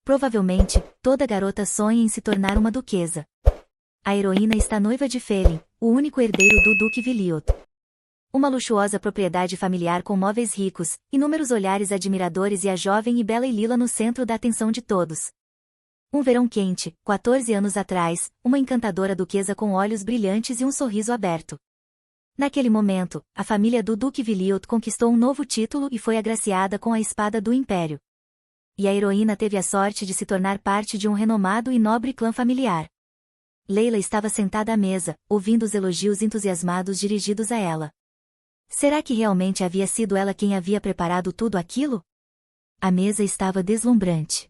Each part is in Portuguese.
Provavelmente, toda garota sonha em se tornar uma duquesa. A heroína está noiva de Felin, o único herdeiro do Duque Viliot. Uma luxuosa propriedade familiar com móveis ricos, inúmeros olhares admiradores e a jovem e bela Elila no centro da atenção de todos. Um verão quente, 14 anos atrás, uma encantadora duquesa com olhos brilhantes e um sorriso aberto. Naquele momento, a família do Duque Viliot conquistou um novo título e foi agraciada com a espada do Império. E a heroína teve a sorte de se tornar parte de um renomado e nobre clã familiar. Leila estava sentada à mesa, ouvindo os elogios entusiasmados dirigidos a ela. Será que realmente havia sido ela quem havia preparado tudo aquilo? A mesa estava deslumbrante.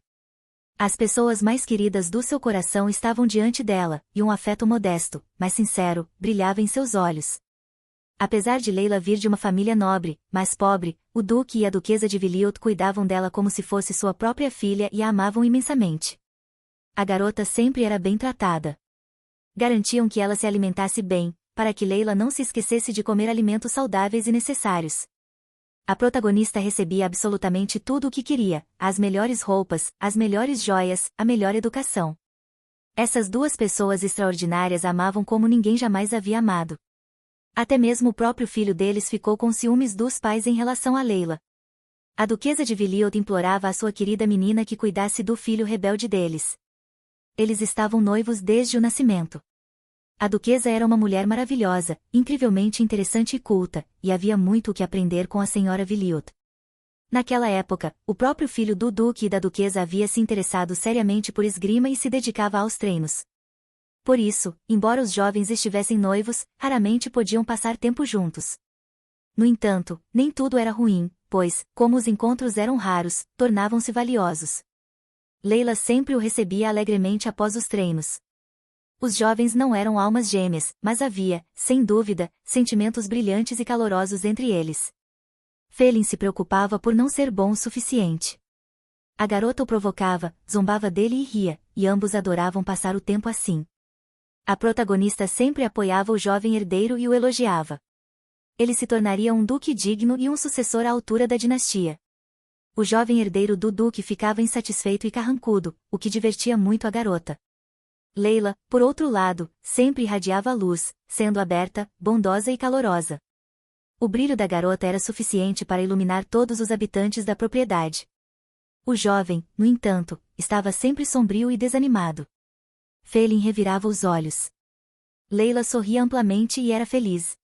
As pessoas mais queridas do seu coração estavam diante dela, e um afeto modesto, mas sincero, brilhava em seus olhos. Apesar de Leila vir de uma família nobre, mas pobre, o duque e a duquesa de Viliot cuidavam dela como se fosse sua própria filha e a amavam imensamente. A garota sempre era bem tratada. Garantiam que ela se alimentasse bem, para que Leila não se esquecesse de comer alimentos saudáveis e necessários. A protagonista recebia absolutamente tudo o que queria, as melhores roupas, as melhores joias, a melhor educação. Essas duas pessoas extraordinárias amavam como ninguém jamais havia amado. Até mesmo o próprio filho deles ficou com ciúmes dos pais em relação a Leila. A duquesa de Viliot implorava à sua querida menina que cuidasse do filho rebelde deles. Eles estavam noivos desde o nascimento. A duquesa era uma mulher maravilhosa, incrivelmente interessante e culta, e havia muito o que aprender com a senhora Viliot. Naquela época, o próprio filho do duque e da duquesa havia se interessado seriamente por esgrima e se dedicava aos treinos. Por isso, embora os jovens estivessem noivos, raramente podiam passar tempo juntos. No entanto, nem tudo era ruim, pois, como os encontros eram raros, tornavam-se valiosos. Leila sempre o recebia alegremente após os treinos. Os jovens não eram almas gêmeas, mas havia, sem dúvida, sentimentos brilhantes e calorosos entre eles. Felin se preocupava por não ser bom o suficiente. A garota o provocava, zombava dele e ria, e ambos adoravam passar o tempo assim. A protagonista sempre apoiava o jovem herdeiro e o elogiava. Ele se tornaria um duque digno e um sucessor à altura da dinastia. O jovem herdeiro do duque ficava insatisfeito e carrancudo, o que divertia muito a garota. Leila, por outro lado, sempre irradiava a luz, sendo aberta, bondosa e calorosa. O brilho da garota era suficiente para iluminar todos os habitantes da propriedade. O jovem, no entanto, estava sempre sombrio e desanimado. Felin revirava os olhos. Leila sorria amplamente e era feliz.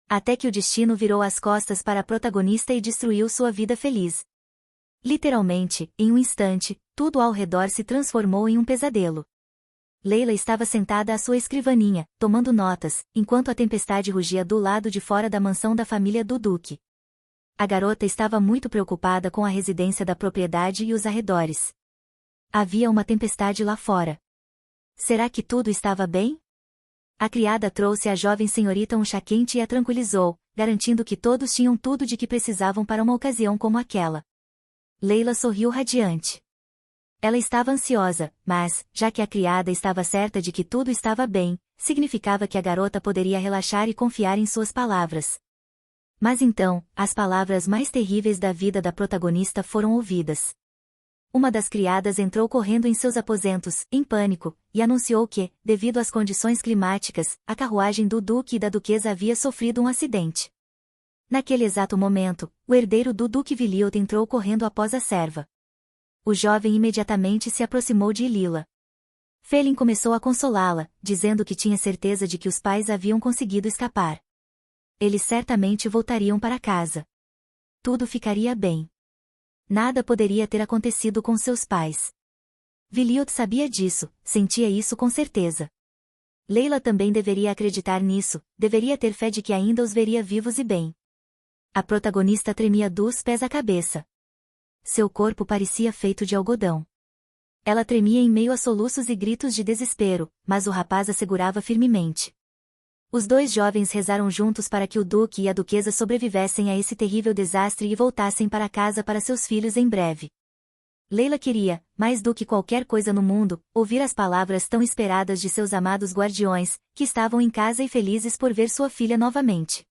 Até que o destino virou as costas para a protagonista e destruiu sua vida feliz. Literalmente, em um instante, tudo ao redor se transformou em um pesadelo. Leila estava sentada à sua escrivaninha, tomando notas, enquanto a tempestade rugia do lado de fora da mansão da família do duque. A garota estava muito preocupada com a residência da propriedade e os arredores. Havia uma tempestade lá fora. Será que tudo estava bem? A criada trouxe à jovem senhorita um chá quente e a tranquilizou, garantindo que todos tinham tudo de que precisavam para uma ocasião como aquela. Leila sorriu radiante. Ela estava ansiosa, mas, já que a criada estava certa de que tudo estava bem, significava que a garota poderia relaxar e confiar em suas palavras. Mas então, as palavras mais terríveis da vida da protagonista foram ouvidas. Uma das criadas entrou correndo em seus aposentos, em pânico, e anunciou que, devido às condições climáticas, a carruagem do duque e da duquesa havia sofrido um acidente. Naquele exato momento, o herdeiro do duque Viliot entrou correndo após a serva. O jovem imediatamente se aproximou de Elila. Felin começou a consolá-la, dizendo que tinha certeza de que os pais haviam conseguido escapar. Eles certamente voltariam para casa. Tudo ficaria bem. Nada poderia ter acontecido com seus pais. Viliot sabia disso, sentia isso com certeza. Leila também deveria acreditar nisso, deveria ter fé de que ainda os veria vivos e bem. A protagonista tremia dos pés à cabeça. Seu corpo parecia feito de algodão. Ela tremia em meio a soluços e gritos de desespero, mas o rapaz a segurava firmemente. Os dois jovens rezaram juntos para que o duque e a duquesa sobrevivessem a esse terrível desastre e voltassem para casa para seus filhos em breve. Leila queria, mais do que qualquer coisa no mundo, ouvir as palavras tão esperadas de seus amados guardiões, que estavam em casa e felizes por ver sua filha novamente.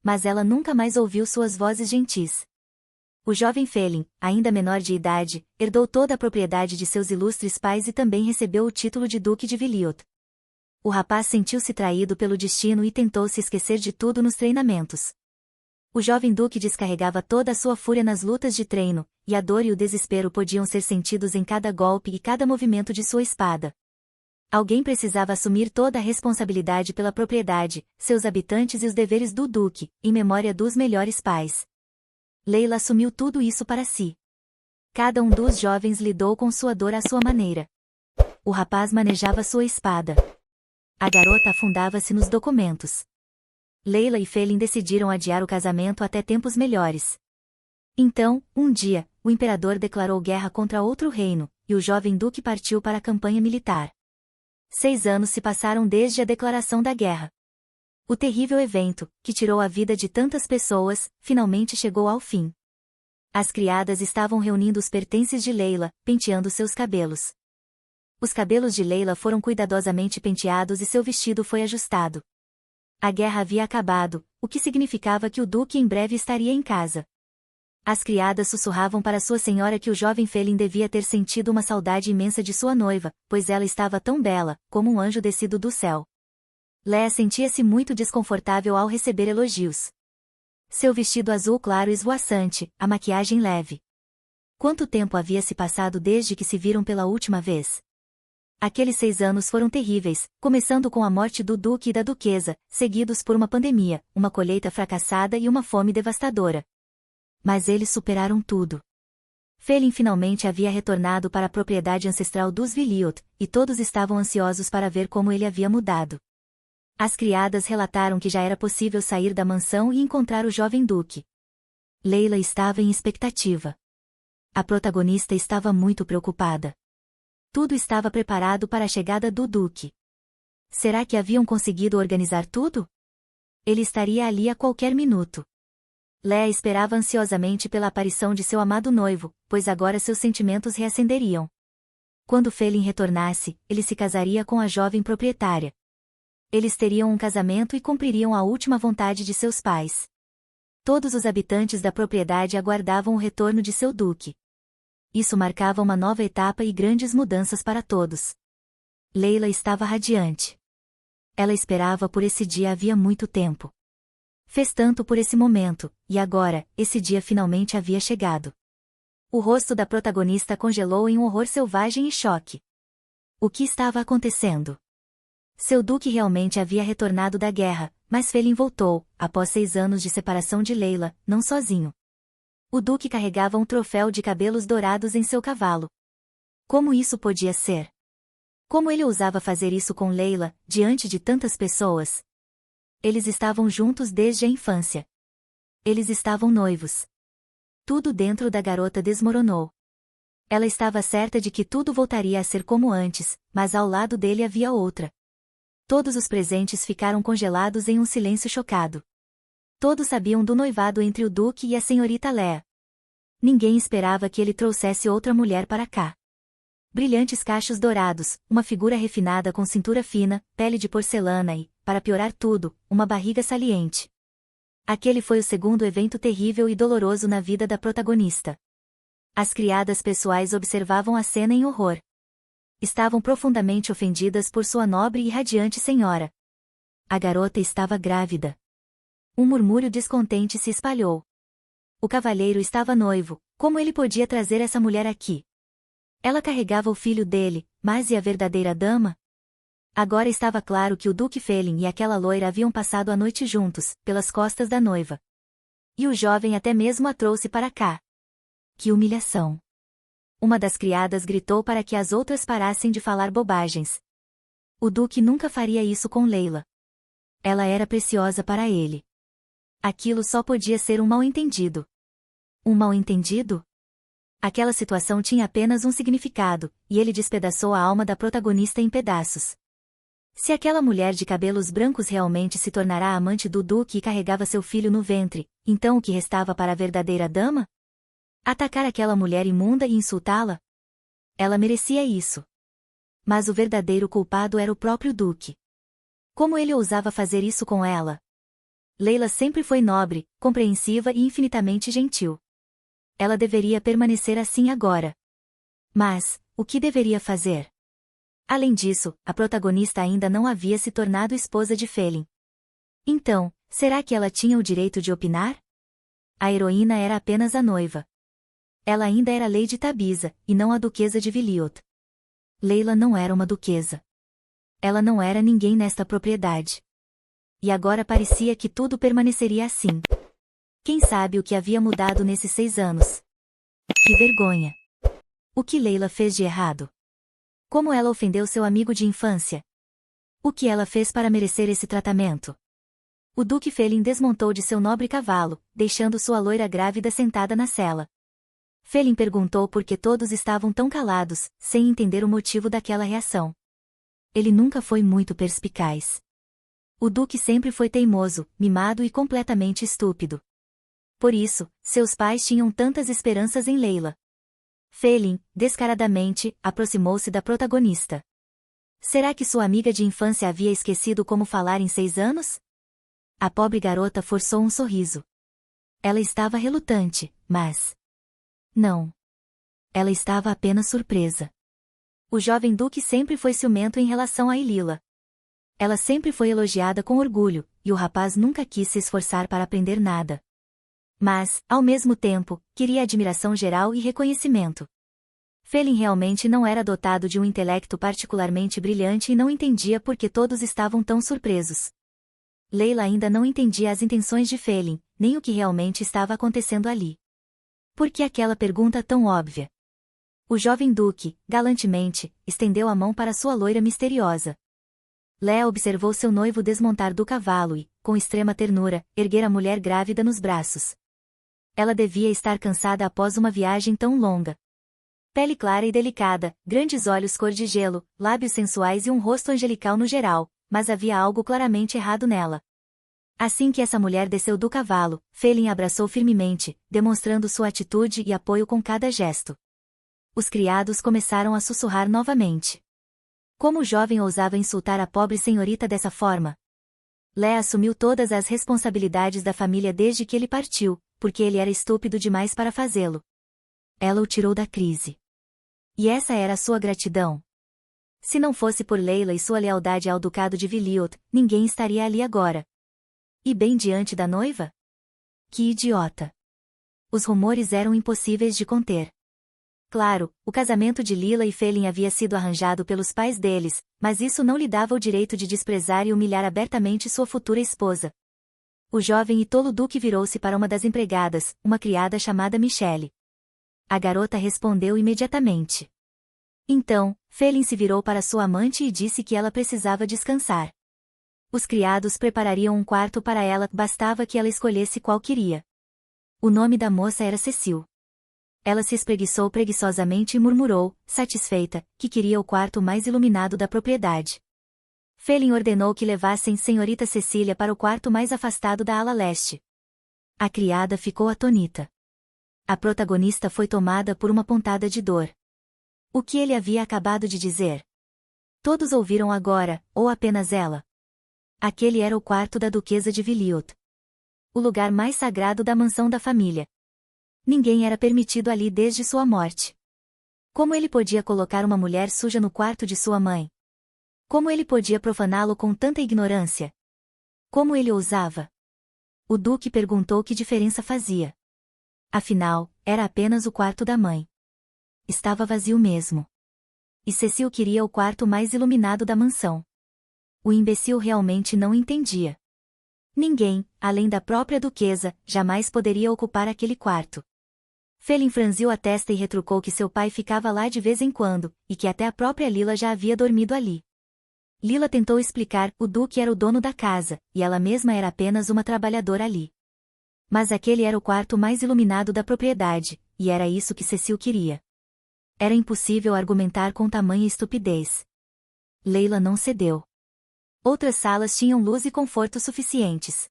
Mas ela nunca mais ouviu suas vozes gentis. O jovem Felin, ainda menor de idade, herdou toda a propriedade de seus ilustres pais e também recebeu o título de Duque de Viliot. O rapaz sentiu-se traído pelo destino e tentou se esquecer de tudo nos treinamentos. O jovem duque descarregava toda a sua fúria nas lutas de treino, e a dor e o desespero podiam ser sentidos em cada golpe e cada movimento de sua espada. Alguém precisava assumir toda a responsabilidade pela propriedade, seus habitantes e os deveres do duque, em memória dos melhores pais. Leila assumiu tudo isso para si. Cada um dos jovens lidou com sua dor à sua maneira. O rapaz manejava sua espada. A garota afundava-se nos documentos. Leila e Felin decidiram adiar o casamento até tempos melhores. Então, um dia, o imperador declarou guerra contra outro reino, e o jovem duque partiu para a campanha militar. 6 anos se passaram desde a declaração da guerra. O terrível evento, que tirou a vida de tantas pessoas, finalmente chegou ao fim. As criadas estavam reunindo os pertences de Leila, penteando seus cabelos. Os cabelos de Leila foram cuidadosamente penteados e seu vestido foi ajustado. A guerra havia acabado, o que significava que o duque em breve estaria em casa. As criadas sussurravam para sua senhora que o jovem Felin devia ter sentido uma saudade imensa de sua noiva, pois ela estava tão bela, como um anjo descido do céu. Leia sentia-se muito desconfortável ao receber elogios. Seu vestido azul claro e esvoaçante, a maquiagem leve. Quanto tempo havia se passado desde que se viram pela última vez? Aqueles 6 anos foram terríveis, começando com a morte do duque e da duquesa, seguidos por uma pandemia, uma colheita fracassada e uma fome devastadora. Mas eles superaram tudo. Felin finalmente havia retornado para a propriedade ancestral dos Viliot, e todos estavam ansiosos para ver como ele havia mudado. As criadas relataram que já era possível sair da mansão e encontrar o jovem duque. Leila estava em expectativa. A protagonista estava muito preocupada. Tudo estava preparado para a chegada do duque. Será que haviam conseguido organizar tudo? Ele estaria ali a qualquer minuto. Leia esperava ansiosamente pela aparição de seu amado noivo, pois agora seus sentimentos reacenderiam. Quando Felin retornasse, ele se casaria com a jovem proprietária. Eles teriam um casamento e cumpririam a última vontade de seus pais. Todos os habitantes da propriedade aguardavam o retorno de seu duque. Isso marcava uma nova etapa e grandes mudanças para todos. Leila estava radiante. Ela esperava por esse dia havia muito tempo. Fez tanto por esse momento, e agora, esse dia finalmente havia chegado. O rosto da protagonista congelou em um horror selvagem e choque. O que estava acontecendo? Seu duque realmente havia retornado da guerra, mas Felin voltou, após 6 anos de separação de Leila, não sozinho. O duque carregava um troféu de cabelos dourados em seu cavalo. Como isso podia ser? Como ele ousava fazer isso com Leila, diante de tantas pessoas? Eles estavam juntos desde a infância. Eles estavam noivos. Tudo dentro da garota desmoronou. Ela estava certa de que tudo voltaria a ser como antes, mas ao lado dele havia outra. Todos os presentes ficaram congelados em um silêncio chocado. Todos sabiam do noivado entre o duque e a senhorita Leia. Ninguém esperava que ele trouxesse outra mulher para cá. Brilhantes cachos dourados, uma figura refinada com cintura fina, pele de porcelana e, para piorar tudo, uma barriga saliente. Aquele foi o segundo evento terrível e doloroso na vida da protagonista. As criadas pessoais observavam a cena em horror. Estavam profundamente ofendidas por sua nobre e radiante senhora. A garota estava grávida. Um murmúrio descontente se espalhou. O cavalheiro estava noivo, como ele podia trazer essa mulher aqui? Ela carregava o filho dele, mas e a verdadeira dama? Agora estava claro que o Duque Felin e aquela loira haviam passado a noite juntos, pelas costas da noiva. E o jovem até mesmo a trouxe para cá. Que humilhação! Uma das criadas gritou para que as outras parassem de falar bobagens. O Duque nunca faria isso com Leila. Ela era preciosa para ele. Aquilo só podia ser um mal-entendido. Um mal-entendido? Aquela situação tinha apenas um significado, e ele despedaçou a alma da protagonista em pedaços. Se aquela mulher de cabelos brancos realmente se tornará a amante do Duque e carregava seu filho no ventre, então o que restava para a verdadeira dama? Atacar aquela mulher imunda e insultá-la? Ela merecia isso. Mas o verdadeiro culpado era o próprio Duque. Como ele ousava fazer isso com ela? Leila sempre foi nobre, compreensiva e infinitamente gentil. ela deveria permanecer assim agora. Mas, o que deveria fazer? Além disso, a protagonista ainda não havia se tornado esposa de Felin. Então, será que ela tinha o direito de opinar? A heroína era apenas a noiva. Ela ainda era Lady Tabitha, e não a duquesa de Viliot. Leila não era uma duquesa. Ela não era ninguém nesta propriedade. E agora parecia que tudo permaneceria assim. Quem sabe o que havia mudado nesses 6 anos? Que vergonha! O que Leila fez de errado? Como ela ofendeu seu amigo de infância? O que ela fez para merecer esse tratamento? O Duque Felin desmontou de seu nobre cavalo, deixando sua loira grávida sentada na sela. Felin perguntou por que todos estavam tão calados, sem entender o motivo daquela reação. Ele nunca foi muito perspicaz. O Duque sempre foi teimoso, mimado e completamente estúpido. Por isso, seus pais tinham tantas esperanças em Leila. Felin, descaradamente, aproximou-se da protagonista. Será que sua amiga de infância havia esquecido como falar em 6 anos? A pobre garota forçou um sorriso. Ela estava relutante, mas... Não. Ela estava apenas surpresa. O jovem duque sempre foi ciumento em relação a Lila. Ela sempre foi elogiada com orgulho, e o rapaz nunca quis se esforçar para aprender nada. Mas, ao mesmo tempo, queria admiração geral e reconhecimento. Felin realmente não era dotado de um intelecto particularmente brilhante e não entendia por que todos estavam tão surpresos. Leila ainda não entendia as intenções de Felin, nem o que realmente estava acontecendo ali. Por que aquela pergunta tão óbvia? O jovem duque, galantemente, estendeu a mão para sua loira misteriosa. Léa observou seu noivo desmontar do cavalo e, com extrema ternura, erguer a mulher grávida nos braços. Ela devia estar cansada após uma viagem tão longa. Pele clara e delicada, grandes olhos cor de gelo, lábios sensuais e um rosto angelical no geral, mas havia algo claramente errado nela. Assim que essa mulher desceu do cavalo, Felin a abraçou firmemente, demonstrando sua atitude e apoio com cada gesto. Os criados começaram a sussurrar novamente. Como o jovem ousava insultar a pobre senhorita dessa forma? Léa assumiu todas as responsabilidades da família desde que ele partiu, porque ele era estúpido demais para fazê-lo. Ela o tirou da crise. E essa era a sua gratidão? Se não fosse por Leila e sua lealdade ao ducado de Viliot, ninguém estaria ali agora. E bem diante da noiva? Que idiota! Os rumores eram impossíveis de conter. Claro, o casamento de Lila e Felin havia sido arranjado pelos pais deles, mas isso não lhe dava o direito de desprezar e humilhar abertamente sua futura esposa. O jovem e tolo duque virou-se para uma das empregadas, uma criada chamada Michelle. A garota respondeu imediatamente. Então, Felin se virou para sua amante e disse que ela precisava descansar. Os criados preparariam um quarto para ela, bastava que ela escolhesse qual queria. O nome da moça era Cecil. Ela se espreguiçou preguiçosamente e murmurou, satisfeita, que queria o quarto mais iluminado da propriedade. Felin ordenou que levassem senhorita Cecília para o quarto mais afastado da ala leste. A criada ficou atônita. A protagonista foi tomada por uma pontada de dor. O que ele havia acabado de dizer? Todos ouviram agora, ou apenas ela? Aquele era o quarto da duquesa de Viliot. O lugar mais sagrado da mansão da família. Ninguém era permitido ali desde sua morte. Como ele podia colocar uma mulher suja no quarto de sua mãe? Como ele podia profaná-lo com tanta ignorância? Como ele ousava? O duque perguntou que diferença fazia. Afinal, era apenas o quarto da mãe. Estava vazio mesmo. E Cecil queria o quarto mais iluminado da mansão. O imbecil realmente não entendia. Ninguém, além da própria duquesa, jamais poderia ocupar aquele quarto. Felin franziu a testa e retrucou que seu pai ficava lá de vez em quando, e que até a própria Lila já havia dormido ali. Lila tentou explicar, o duque era o dono da casa, e ela mesma era apenas uma trabalhadora ali. Mas aquele era o quarto mais iluminado da propriedade, e era isso que Cecil queria. Era impossível argumentar com tamanha estupidez. Leila não cedeu. Outras salas tinham luz e conforto suficientes.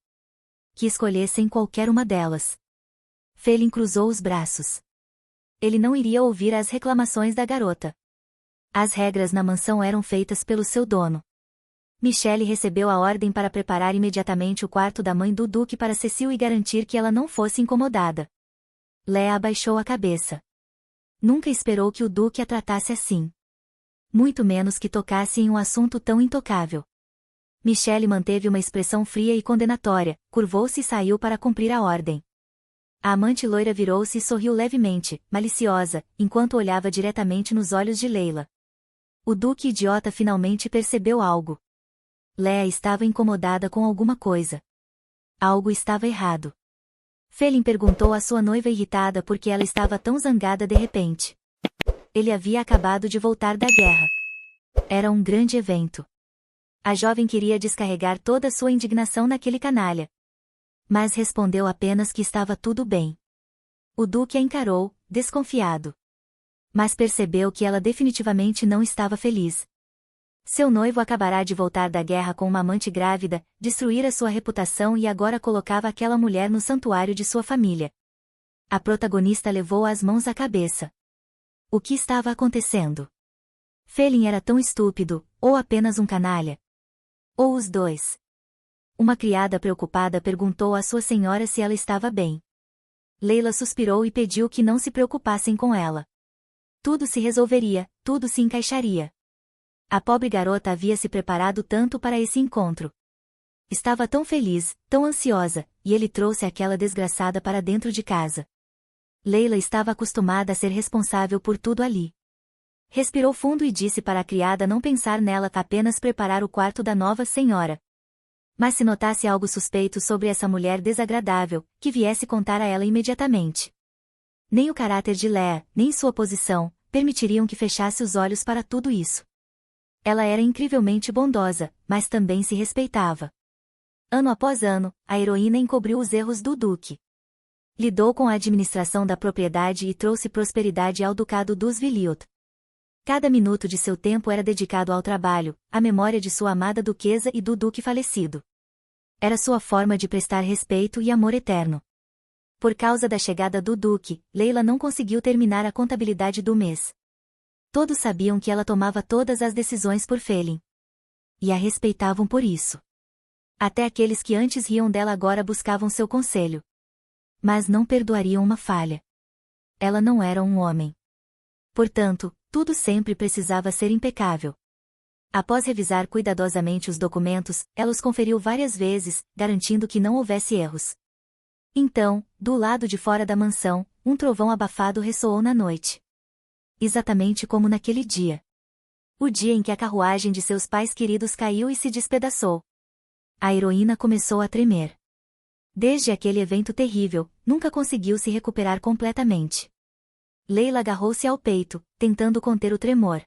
Que escolhessem qualquer uma delas. Felin cruzou os braços. Ele não iria ouvir as reclamações da garota. As regras na mansão eram feitas pelo seu dono. Michelle recebeu a ordem para preparar imediatamente o quarto da mãe do duque para Cecil e garantir que ela não fosse incomodada. Leia abaixou a cabeça. Nunca esperou que o Duque a tratasse assim. Muito menos que tocasse em um assunto tão intocável. Michelle manteve uma expressão fria e condenatória, curvou-se e saiu para cumprir a ordem. A amante loira virou-se e sorriu levemente, maliciosa, enquanto olhava diretamente nos olhos de Leila. O Duque idiota finalmente percebeu algo. Leia estava incomodada com alguma coisa. Algo estava errado. Felin perguntou à sua noiva irritada por que ela estava tão zangada de repente. Ele havia acabado de voltar da guerra. Era um grande evento. A jovem queria descarregar toda sua indignação naquele canalha. Mas respondeu apenas que estava tudo bem. O Duque a encarou, desconfiado. Mas percebeu que ela definitivamente não estava feliz. Seu noivo acabará de voltar da guerra com uma amante grávida, destruíra sua reputação e agora colocava aquela mulher no santuário de sua família. A protagonista levou as mãos à cabeça. O que estava acontecendo? Felin era tão estúpido, ou apenas um canalha? Ou os dois? Uma criada preocupada perguntou à sua senhora se ela estava bem. Leila suspirou e pediu que não se preocupassem com ela. Tudo se resolveria, tudo se encaixaria. A pobre garota havia se preparado tanto para esse encontro. Estava tão feliz, tão ansiosa, e ele trouxe aquela desgraçada para dentro de casa. Leila estava acostumada a ser responsável por tudo ali. Respirou fundo e disse para a criada não pensar nela, apenas preparar o quarto da nova senhora. Mas se notasse algo suspeito sobre essa mulher desagradável, que viesse contar a ela imediatamente. Nem o caráter de Leia, nem sua posição, permitiriam que fechasse os olhos para tudo isso. Ela era incrivelmente bondosa, mas também se respeitava. Ano após ano, a heroína encobriu os erros do Duque. Lidou com a administração da propriedade e trouxe prosperidade ao Ducado dos Viliot. Cada minuto de seu tempo era dedicado ao trabalho, à memória de sua amada duquesa e do Duque falecido. Era sua forma de prestar respeito e amor eterno. Por causa da chegada do Duque, Leila não conseguiu terminar a contabilidade do mês. Todos sabiam que ela tomava todas as decisões por Felin. E a respeitavam por isso. Até aqueles que antes riam dela agora buscavam seu conselho. Mas não perdoariam uma falha. Ela não era um homem. Portanto, tudo sempre precisava ser impecável. Após revisar cuidadosamente os documentos, ela os conferiu várias vezes, garantindo que não houvesse erros. Então, do lado de fora da mansão, um trovão abafado ressoou na noite. Exatamente como naquele dia. O dia em que a carruagem de seus pais queridos caiu e se despedaçou. A heroína começou a tremer. Desde aquele evento terrível, nunca conseguiu se recuperar completamente. Leila agarrou-se ao peito, tentando conter o tremor.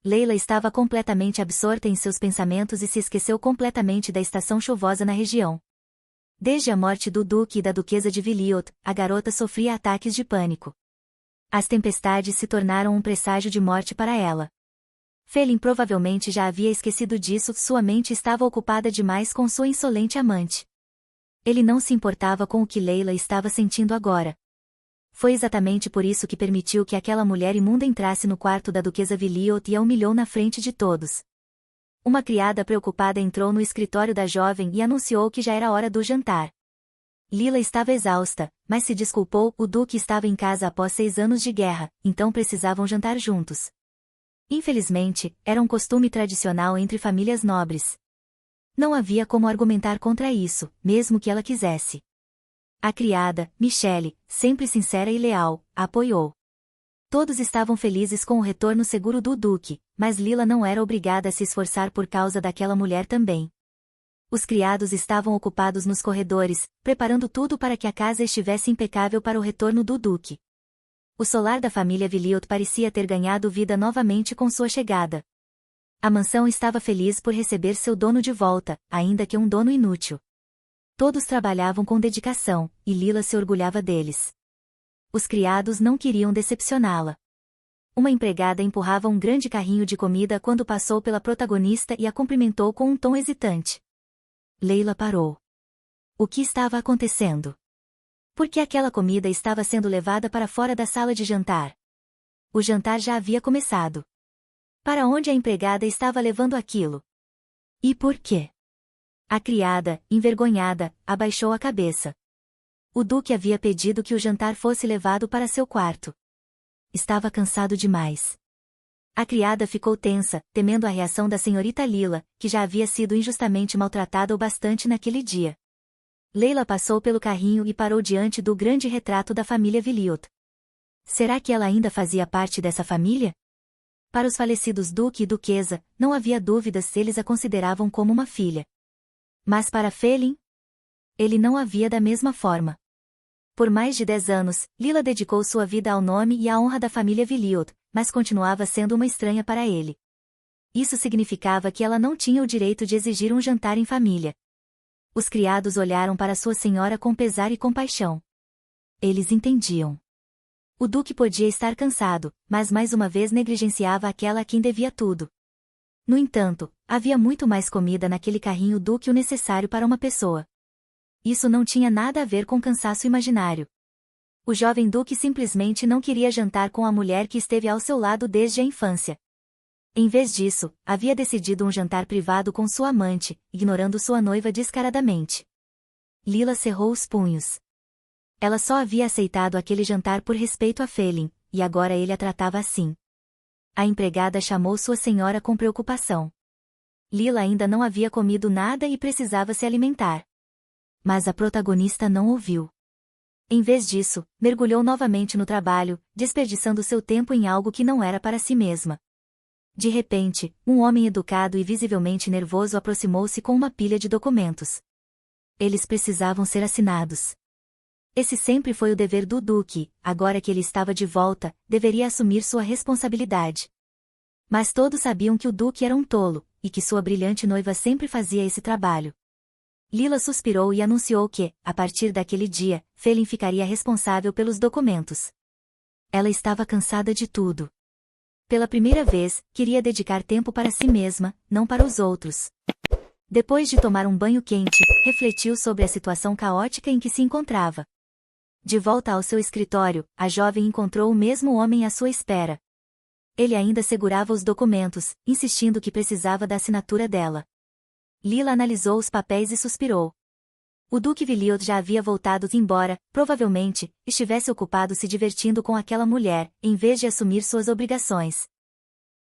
Leila estava completamente absorta em seus pensamentos e se esqueceu completamente da estação chuvosa na região. Desde a morte do Duque e da Duquesa de Viliot, a garota sofria ataques de pânico. As tempestades se tornaram um presságio de morte para ela. Felin provavelmente já havia esquecido disso, sua mente estava ocupada demais com sua insolente amante. Ele não se importava com o que Leila estava sentindo agora. Foi exatamente por isso que permitiu que aquela mulher imunda entrasse no quarto da Duquesa Viliot e a humilhou na frente de todos. Uma criada preocupada entrou no escritório da jovem e anunciou que já era hora do jantar. Lila estava exausta, mas se desculpou, o Duque estava em casa após 6 anos de guerra, então precisavam jantar juntos. Infelizmente, era um costume tradicional entre famílias nobres. Não havia como argumentar contra isso, mesmo que ela quisesse. A criada, Michelle, sempre sincera e leal, a apoiou. Todos estavam felizes com o retorno seguro do Duque, mas Lila não era obrigada a se esforçar por causa daquela mulher também. Os criados estavam ocupados nos corredores, preparando tudo para que a casa estivesse impecável para o retorno do Duque. O solar da família Viliot parecia ter ganhado vida novamente com sua chegada. A mansão estava feliz por receber seu dono de volta, ainda que um dono inútil. Todos trabalhavam com dedicação, e Lila se orgulhava deles. Os criados não queriam decepcioná-la. Uma empregada empurrava um grande carrinho de comida quando passou pela protagonista e a cumprimentou com um tom hesitante. Leila parou. O que estava acontecendo? Por que aquela comida estava sendo levada para fora da sala de jantar? O jantar já havia começado. Para onde a empregada estava levando aquilo? E por quê? A criada, envergonhada, abaixou a cabeça. O duque havia pedido que o jantar fosse levado para seu quarto. Estava cansado demais. A criada ficou tensa, temendo a reação da senhorita Lila, que já havia sido injustamente maltratada o bastante naquele dia. Leila passou pelo carrinho e parou diante do grande retrato da família Viliot. Será que ela ainda fazia parte dessa família? Para os falecidos duque e duquesa, não havia dúvidas se eles a consideravam como uma filha. Mas para Felin? Ele não havia da mesma forma. Por mais de 10 anos, Lila dedicou sua vida ao nome e à honra da família Viliot, mas continuava sendo uma estranha para ele. Isso significava que ela não tinha o direito de exigir um jantar em família. Os criados olharam para sua senhora com pesar e compaixão. Eles entendiam. O duque podia estar cansado, mas mais uma vez negligenciava aquela a quem devia tudo. No entanto, havia muito mais comida naquele carrinho do que o necessário para uma pessoa. Isso não tinha nada a ver com cansaço imaginário. O jovem duque simplesmente não queria jantar com a mulher que esteve ao seu lado desde a infância. Em vez disso, havia decidido um jantar privado com sua amante, ignorando sua noiva descaradamente. Lila cerrou os punhos. Ela só havia aceitado aquele jantar por respeito a Felin, e agora ele a tratava assim. A empregada chamou sua senhora com preocupação. Lila ainda não havia comido nada e precisava se alimentar. Mas a protagonista não ouviu. Em vez disso, mergulhou novamente no trabalho, desperdiçando seu tempo em algo que não era para si mesma. De repente, um homem educado e visivelmente nervoso aproximou-se com uma pilha de documentos. Eles precisavam ser assinados. Esse sempre foi o dever do duque, agora que ele estava de volta, deveria assumir sua responsabilidade. Mas todos sabiam que o duque era um tolo, e que sua brilhante noiva sempre fazia esse trabalho. Lila suspirou e anunciou que, a partir daquele dia, Felin ficaria responsável pelos documentos. Ela estava cansada de tudo. Pela primeira vez, queria dedicar tempo para si mesma, não para os outros. Depois de tomar um banho quente, refletiu sobre a situação caótica em que se encontrava. De volta ao seu escritório, a jovem encontrou o mesmo homem à sua espera. Ele ainda segurava os documentos, insistindo que precisava da assinatura dela. Lila analisou os papéis e suspirou. O Duque Viliot já havia voltado embora, provavelmente, estivesse ocupado se divertindo com aquela mulher, em vez de assumir suas obrigações.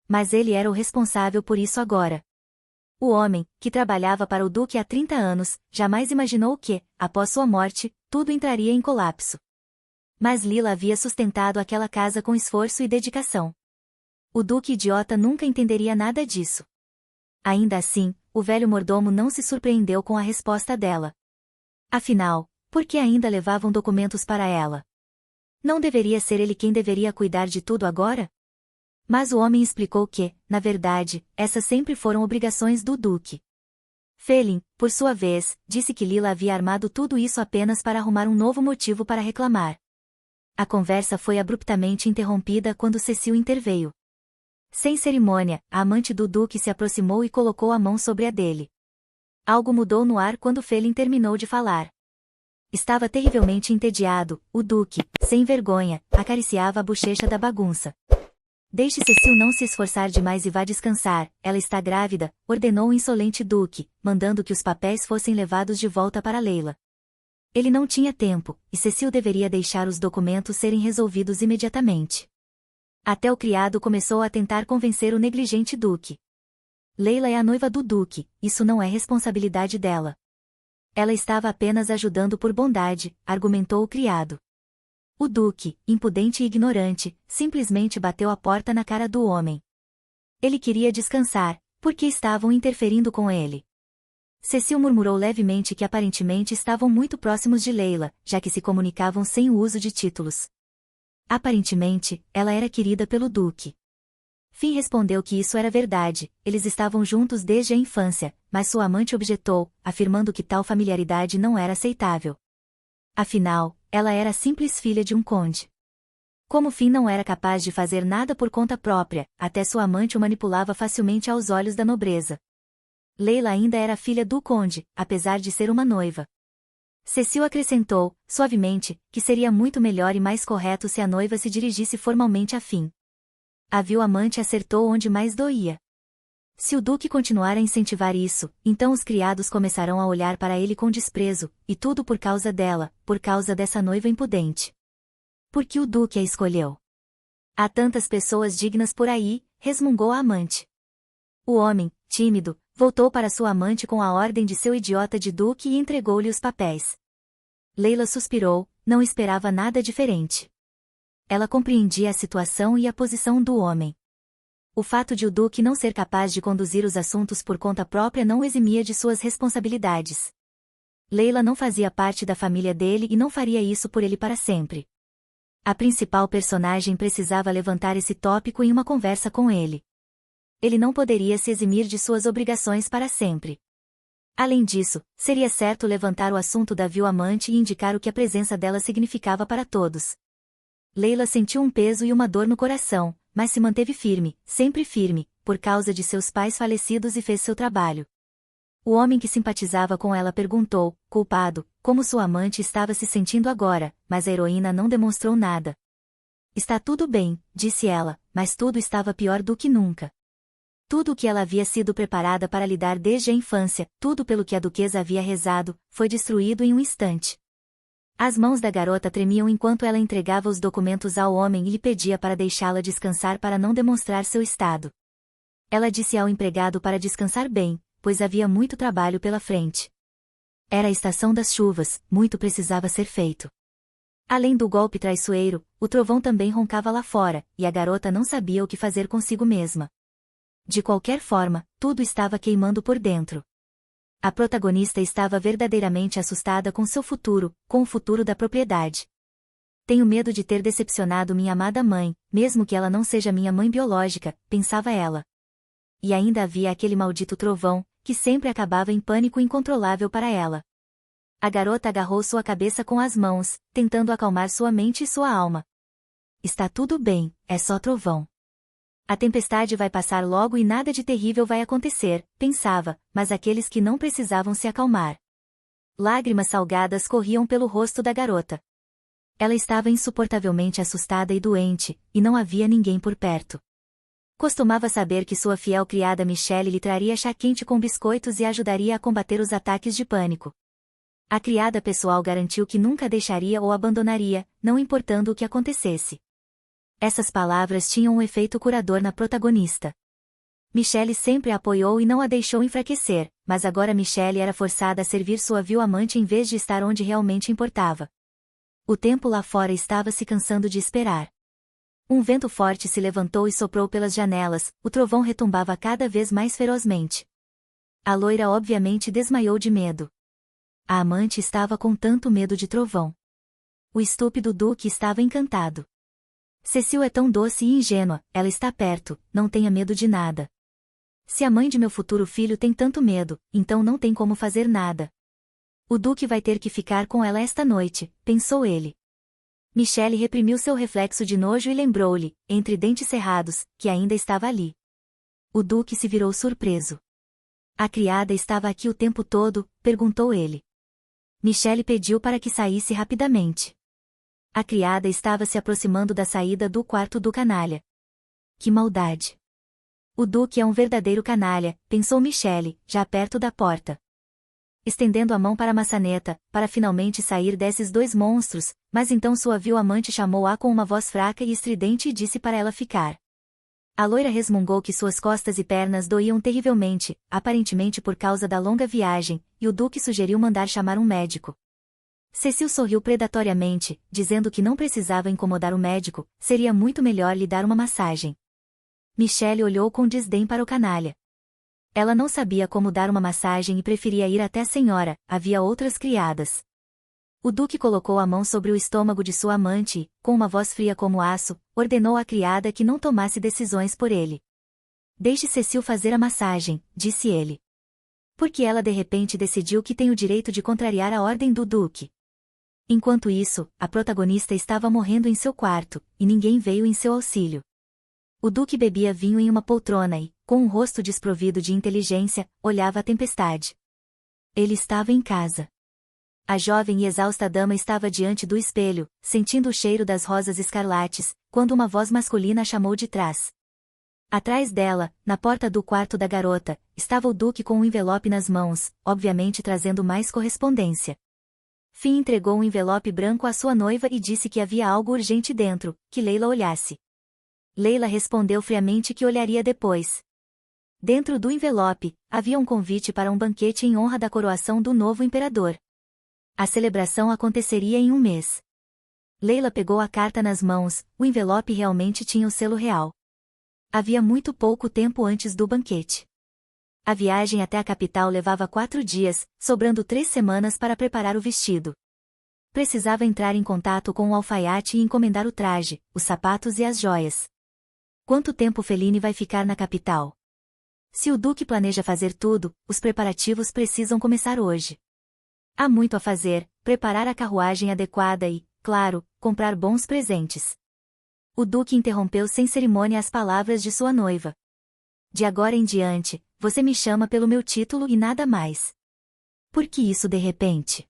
Mas ele era o responsável por isso agora. O homem, que trabalhava para o Duque há 30 anos, jamais imaginou que, após sua morte, tudo entraria em colapso. Mas Lila havia sustentado aquela casa com esforço e dedicação. O Duque idiota nunca entenderia nada disso. Ainda assim, o velho mordomo não se surpreendeu com a resposta dela. Afinal, por que ainda levavam documentos para ela? Não deveria ser ele quem deveria cuidar de tudo agora? Mas o homem explicou que, na verdade, essas sempre foram obrigações do Duque. Felin, por sua vez, disse que Lila havia armado tudo isso apenas para arrumar um novo motivo para reclamar. A conversa foi abruptamente interrompida quando Cecil interveio. Sem cerimônia, a amante do Duque se aproximou e colocou a mão sobre a dele. Algo mudou no ar quando Felin terminou de falar. Estava terrivelmente entediado, o Duque, sem vergonha, acariciava a bochecha da bagunça. Deixe Cecil não se esforçar demais e vá descansar, ela está grávida, ordenou o insolente Duque, mandando que os papéis fossem levados de volta para Leila. Ele não tinha tempo, e Cecil deveria deixar os documentos serem resolvidos imediatamente. Até o criado começou a tentar convencer o negligente Duque. Leila é a noiva do Duque, isso não é responsabilidade dela. Ela estava apenas ajudando por bondade, argumentou o criado. O Duque, impudente e ignorante, simplesmente bateu a porta na cara do homem. Ele queria descansar, porque estavam interferindo com ele. Cecil murmurou levemente que aparentemente estavam muito próximos de Leila, já que se comunicavam sem o uso de títulos. Aparentemente, ela era querida pelo Duque. Finn respondeu que isso era verdade, eles estavam juntos desde a infância, mas sua amante objetou, afirmando que tal familiaridade não era aceitável. Afinal, ela era a simples filha de um conde. Como Finn não era capaz de fazer nada por conta própria, até sua amante o manipulava facilmente aos olhos da nobreza. Leila ainda era filha do conde, apesar de ser uma noiva. Cecil acrescentou, suavemente, que seria muito melhor e mais correto se a noiva se dirigisse formalmente a Finn. A vil amante acertou onde mais doía. Se o Duque continuar a incentivar isso, então os criados começarão a olhar para ele com desprezo, e tudo por causa dela, por causa dessa noiva impudente. Por que o Duque a escolheu? Há tantas pessoas dignas por aí, resmungou a amante. O homem, tímido, voltou para sua amante com a ordem de seu idiota de Duque e entregou-lhe os papéis. Leila suspirou, não esperava nada diferente. Ela compreendia a situação e a posição do homem. O fato de o Duque não ser capaz de conduzir os assuntos por conta própria não o eximia de suas responsabilidades. Leila não fazia parte da família dele e não faria isso por ele para sempre. A principal personagem precisava levantar esse tópico em uma conversa com ele. Ele não poderia se eximir de suas obrigações para sempre. Além disso, seria certo levantar o assunto da vil-amante e indicar o que a presença dela significava para todos. Leila sentiu um peso e uma dor no coração, mas se manteve firme, sempre firme, por causa de seus pais falecidos e fez seu trabalho. O homem que simpatizava com ela perguntou, culpado, como sua amante estava se sentindo agora, mas a heroína não demonstrou nada. Está tudo bem, disse ela, mas tudo estava pior do que nunca. Tudo o que ela havia sido preparada para lidar desde a infância, tudo pelo que a duquesa havia rezado, foi destruído em um instante. As mãos da garota tremiam enquanto ela entregava os documentos ao homem e lhe pedia para deixá-la descansar para não demonstrar seu estado. Ela disse ao empregado para descansar bem, pois havia muito trabalho pela frente. Era a estação das chuvas, muito precisava ser feito. Além do golpe traiçoeiro, o trovão também roncava lá fora, e a garota não sabia o que fazer consigo mesma. De qualquer forma, tudo estava queimando por dentro. A protagonista estava verdadeiramente assustada com seu futuro, com o futuro da propriedade. Tenho medo de ter decepcionado minha amada mãe, mesmo que ela não seja minha mãe biológica, pensava ela. E ainda havia aquele maldito trovão, que sempre acabava em pânico incontrolável para ela. A garota agarrou sua cabeça com as mãos, tentando acalmar sua mente e sua alma. Está tudo bem, é só trovão. A tempestade vai passar logo e nada de terrível vai acontecer, pensava, mas aqueles que não precisavam se acalmar. Lágrimas salgadas corriam pelo rosto da garota. Ela estava insuportavelmente assustada e doente, e não havia ninguém por perto. Costumava saber que sua fiel criada Michelle lhe traria chá quente com biscoitos e ajudaria a combater os ataques de pânico. A criada pessoal garantiu que nunca deixaria ou abandonaria, não importando o que acontecesse. Essas palavras tinham um efeito curador na protagonista. Michelle sempre a apoiou e não a deixou enfraquecer, mas agora Michelle era forçada a servir sua vil amante em vez de estar onde realmente importava. O tempo lá fora estava se cansando de esperar. Um vento forte se levantou e soprou pelas janelas, o trovão retumbava cada vez mais ferozmente. A loira obviamente desmaiou de medo. A amante estava com tanto medo de trovão. O estúpido Duque estava encantado. Cecil é tão doce e ingênua, ela está perto, não tenha medo de nada. Se a mãe de meu futuro filho tem tanto medo, então não tem como fazer nada. O Duque vai ter que ficar com ela esta noite, pensou ele. Michelle reprimiu seu reflexo de nojo e lembrou-lhe, entre dentes cerrados, que ainda estava ali. O Duque se virou surpreso. A criada estava aqui o tempo todo, perguntou ele. Michelle pediu para que saísse rapidamente. A criada estava se aproximando da saída do quarto do canalha. Que maldade! O Duque é um verdadeiro canalha, pensou Michelle, já perto da porta. Estendendo a mão para a maçaneta, para finalmente sair desses dois monstros, mas então sua vil amante chamou-a com uma voz fraca e estridente e disse para ela ficar. A loira resmungou que suas costas e pernas doíam terrivelmente, aparentemente por causa da longa viagem, e o Duque sugeriu mandar chamar um médico. Cecil sorriu predatoriamente, dizendo que não precisava incomodar o médico, seria muito melhor lhe dar uma massagem. Michelle olhou com desdém para o canalha. Ela não sabia como dar uma massagem e preferia ir até a senhora, havia outras criadas. O Duque colocou a mão sobre o estômago de sua amante e, com uma voz fria como aço, ordenou à criada que não tomasse decisões por ele. Deixe Cecil fazer a massagem, disse ele. Porque ela de repente decidiu que tem o direito de contrariar a ordem do Duque. Enquanto isso, a protagonista estava morrendo em seu quarto, e ninguém veio em seu auxílio. O Duque bebia vinho em uma poltrona e, com um rosto desprovido de inteligência, olhava a tempestade. Ele estava em casa. A jovem e exausta dama estava diante do espelho, sentindo o cheiro das rosas escarlates, quando uma voz masculina a chamou de trás. Atrás dela, na porta do quarto da garota, estava o Duque com um envelope nas mãos, obviamente trazendo mais correspondência. Finn entregou um envelope branco à sua noiva e disse que havia algo urgente dentro, que Leila olhasse. Leila respondeu friamente que olharia depois. Dentro do envelope, havia um convite para um banquete em honra da coroação do novo imperador. A celebração aconteceria em um mês. Leila pegou a carta nas mãos, o envelope realmente tinha o selo real. Havia muito pouco tempo antes do banquete. A viagem até a capital levava 4 dias, sobrando 3 semanas para preparar o vestido. Precisava entrar em contato com o alfaiate e encomendar o traje, os sapatos e as joias. Quanto tempo Feline vai ficar na capital? Se o Duque planeja fazer tudo, os preparativos precisam começar hoje. Há muito a fazer, preparar a carruagem adequada e, claro, comprar bons presentes. O Duque interrompeu sem cerimônia as palavras de sua noiva. De agora em diante, você me chama pelo meu título e nada mais. Por que isso de repente?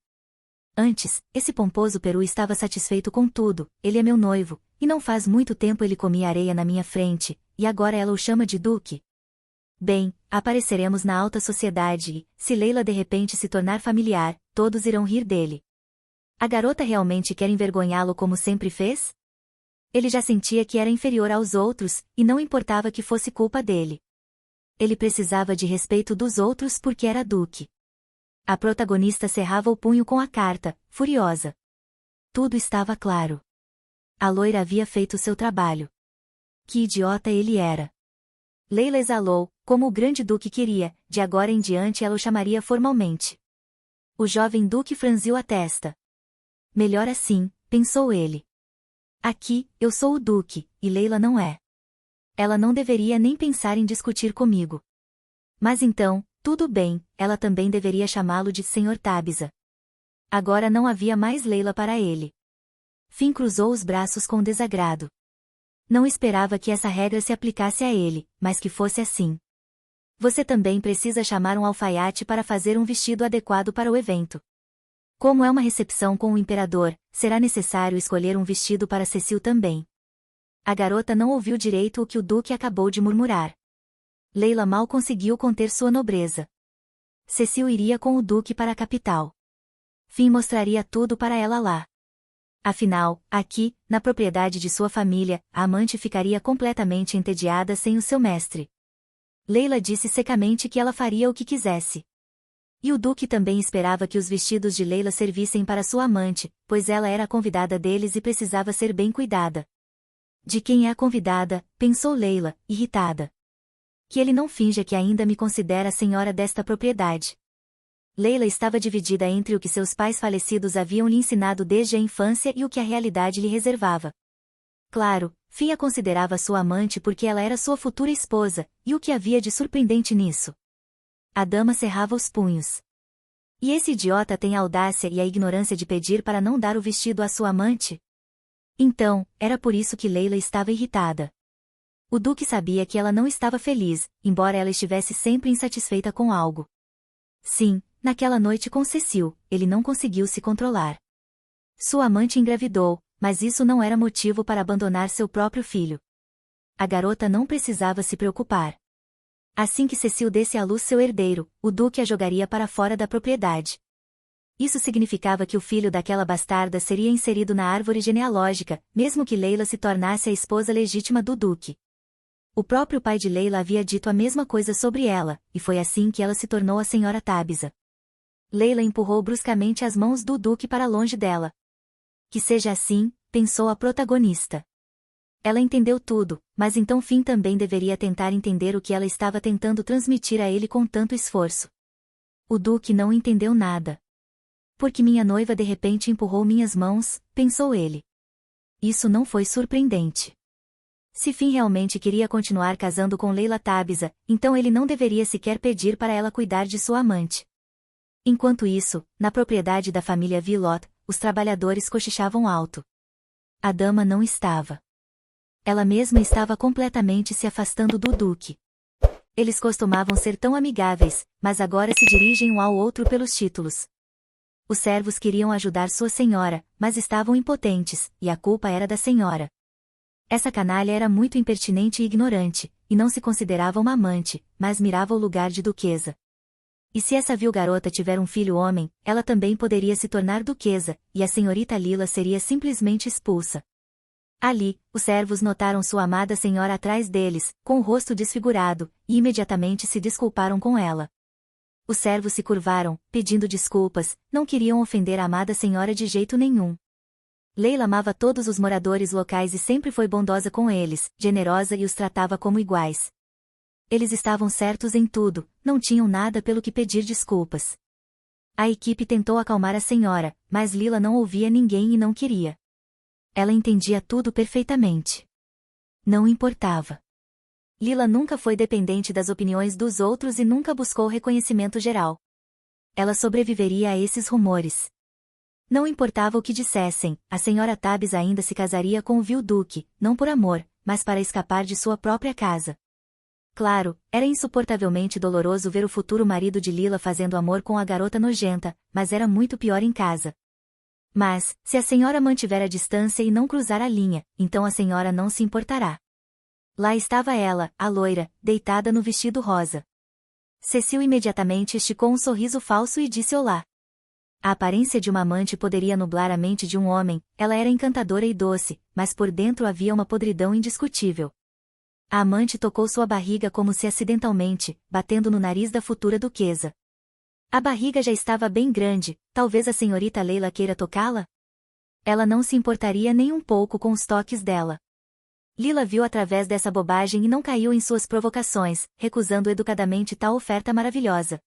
Antes, esse pomposo peru estava satisfeito com tudo, ele é meu noivo, e não faz muito tempo ele comia areia na minha frente, e agora ela o chama de Duque. Bem, apareceremos na alta sociedade e, se Leila de repente se tornar familiar, todos irão rir dele. A garota realmente quer envergonhá-lo como sempre fez? Ele já sentia que era inferior aos outros, e não importava que fosse culpa dele. Ele precisava de respeito dos outros porque era Duque. A protagonista cerrava o punho com a carta, furiosa. Tudo estava claro. A loira havia feito seu trabalho. Que idiota ele era. Leila exalou, como o grande Duque queria, de agora em diante ela o chamaria formalmente. O jovem Duque franziu a testa. Melhor assim, pensou ele. Aqui, eu sou o Duque, e Leila não é. Ela não deveria nem pensar em discutir comigo. Mas então, tudo bem, ela também deveria chamá-lo de Sr. Tabitha. Agora não havia mais Leila para ele. Finn cruzou os braços com desagrado. Não esperava que essa regra se aplicasse a ele, mas que fosse assim. Você também precisa chamar um alfaiate para fazer um vestido adequado para o evento. Como é uma recepção com o imperador, será necessário escolher um vestido para Cecil também. A garota não ouviu direito o que o Duque acabou de murmurar. Leila mal conseguiu conter sua nobreza. Cecil iria com o Duque para a capital. Finn mostraria tudo para ela lá. Afinal, aqui, na propriedade de sua família, a amante ficaria completamente entediada sem o seu mestre. Leila disse secamente que ela faria o que quisesse. E o Duque também esperava que os vestidos de Leila servissem para sua amante, pois ela era a convidada deles e precisava ser bem cuidada. De quem é a convidada, pensou Leila, irritada. Que ele não finja que ainda me considera a senhora desta propriedade. Leila estava dividida entre o que seus pais falecidos haviam lhe ensinado desde a infância e o que a realidade lhe reservava. Claro, Finn a considerava sua amante porque ela era sua futura esposa, e o que havia de surpreendente nisso? A dama cerrava os punhos. E esse idiota tem a audácia e a ignorância de pedir para não dar o vestido à sua amante? Então, era por isso que Leila estava irritada. O Duque sabia que ela não estava feliz, embora ela estivesse sempre insatisfeita com algo. Sim, naquela noite com Cecil, ele não conseguiu se controlar. Sua amante engravidou, mas isso não era motivo para abandonar seu próprio filho. A garota não precisava se preocupar. Assim que Cecil desse à luz seu herdeiro, o Duque a jogaria para fora da propriedade. Isso significava que o filho daquela bastarda seria inserido na árvore genealógica, mesmo que Leila se tornasse a esposa legítima do Duque. O próprio pai de Leila havia dito a mesma coisa sobre ela, e foi assim que ela se tornou a Sra. Tabitha. Leila empurrou bruscamente as mãos do Duque para longe dela. Que seja assim, pensou a protagonista. Ela entendeu tudo, mas então Finn também deveria tentar entender o que ela estava tentando transmitir a ele com tanto esforço. O Duque não entendeu nada. Porque minha noiva de repente empurrou minhas mãos, pensou ele. Isso não foi surpreendente. Se Finn realmente queria continuar casando com Leila Tabitha, então ele não deveria sequer pedir para ela cuidar de sua amante. Enquanto isso, na propriedade da família Villot, os trabalhadores cochichavam alto. A dama não estava. Ela mesma estava completamente se afastando do Duque. Eles costumavam ser tão amigáveis, mas agora se dirigem um ao outro pelos títulos. Os servos queriam ajudar sua senhora, mas estavam impotentes, e a culpa era da senhora. Essa canalha era muito impertinente e ignorante, e não se considerava uma amante, mas mirava o lugar de duquesa. E se essa vil garota tiver um filho homem, ela também poderia se tornar duquesa, e a senhorita Lila seria simplesmente expulsa. Ali, os servos notaram sua amada senhora atrás deles, com o rosto desfigurado, e imediatamente se desculparam com ela. Os servos se curvaram, pedindo desculpas, não queriam ofender a amada senhora de jeito nenhum. Leila amava todos os moradores locais e sempre foi bondosa com eles, generosa e os tratava como iguais. Eles estavam certos em tudo, não tinham nada pelo que pedir desculpas. A equipe tentou acalmar a senhora, mas Lila não ouvia ninguém e não queria. Ela entendia tudo perfeitamente. Não importava. Lila nunca foi dependente das opiniões dos outros e nunca buscou reconhecimento geral. Ela sobreviveria a esses rumores. Não importava o que dissessem, a senhora Tabitha ainda se casaria com o vil duque, não por amor, mas para escapar de sua própria casa. Claro, era insuportavelmente doloroso ver o futuro marido de Lila fazendo amor com a garota nojenta, mas era muito pior em casa. Mas, se a senhora mantiver a distância e não cruzar a linha, então a senhora não se importará. Lá estava ela, a loira, deitada no vestido rosa. Cecil imediatamente esticou um sorriso falso e disse olá. A aparência de uma amante poderia nublar a mente de um homem, ela era encantadora e doce, mas por dentro havia uma podridão indiscutível. A amante tocou sua barriga como se acidentalmente, batendo no nariz da futura duquesa. A barriga já estava bem grande, talvez a senhorita Leila queira tocá-la? Ela não se importaria nem um pouco com os toques dela. Lila viu através dessa bobagem e não caiu em suas provocações, recusando educadamente tal oferta maravilhosa.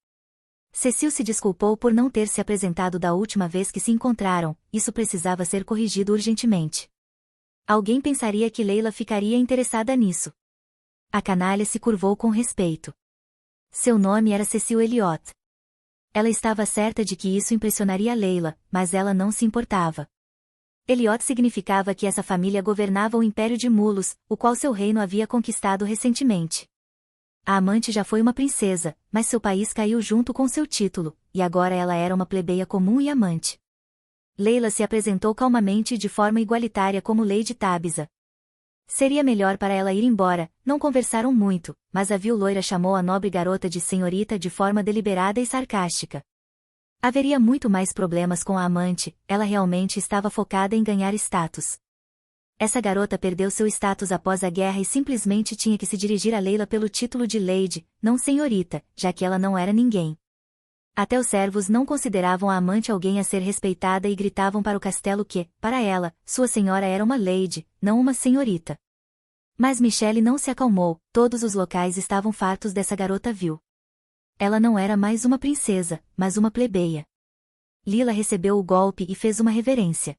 Cecil se desculpou por não ter se apresentado da última vez que se encontraram, isso precisava ser corrigido urgentemente. Alguém pensaria que Leila ficaria interessada nisso. A canalha se curvou com respeito. Seu nome era Cecil Elliot. Ela estava certa de que isso impressionaria Leila, mas ela não se importava. Elliot significava que essa família governava o Império de Mulos, o qual seu reino havia conquistado recentemente. A amante já foi uma princesa, mas seu país caiu junto com seu título, e agora ela era uma plebeia comum e amante. Leila se apresentou calmamente e de forma igualitária como Lady Tabitha. Seria melhor para ela ir embora, não conversaram muito, mas a vil loira chamou a nobre garota de senhorita de forma deliberada e sarcástica. Haveria muito mais problemas com a amante, ela realmente estava focada em ganhar status. Essa garota perdeu seu status após a guerra e simplesmente tinha que se dirigir a Leila pelo título de Lady, não senhorita, já que ela não era ninguém. Até os servos não consideravam a amante alguém a ser respeitada e gritavam para o castelo que, para ela, sua senhora era uma Lady, não uma senhorita. Mas Michelle não se acalmou, todos os locais estavam fartos dessa garota vil. Ela não era mais uma princesa, mas uma plebeia. Lila recebeu o golpe e fez uma reverência.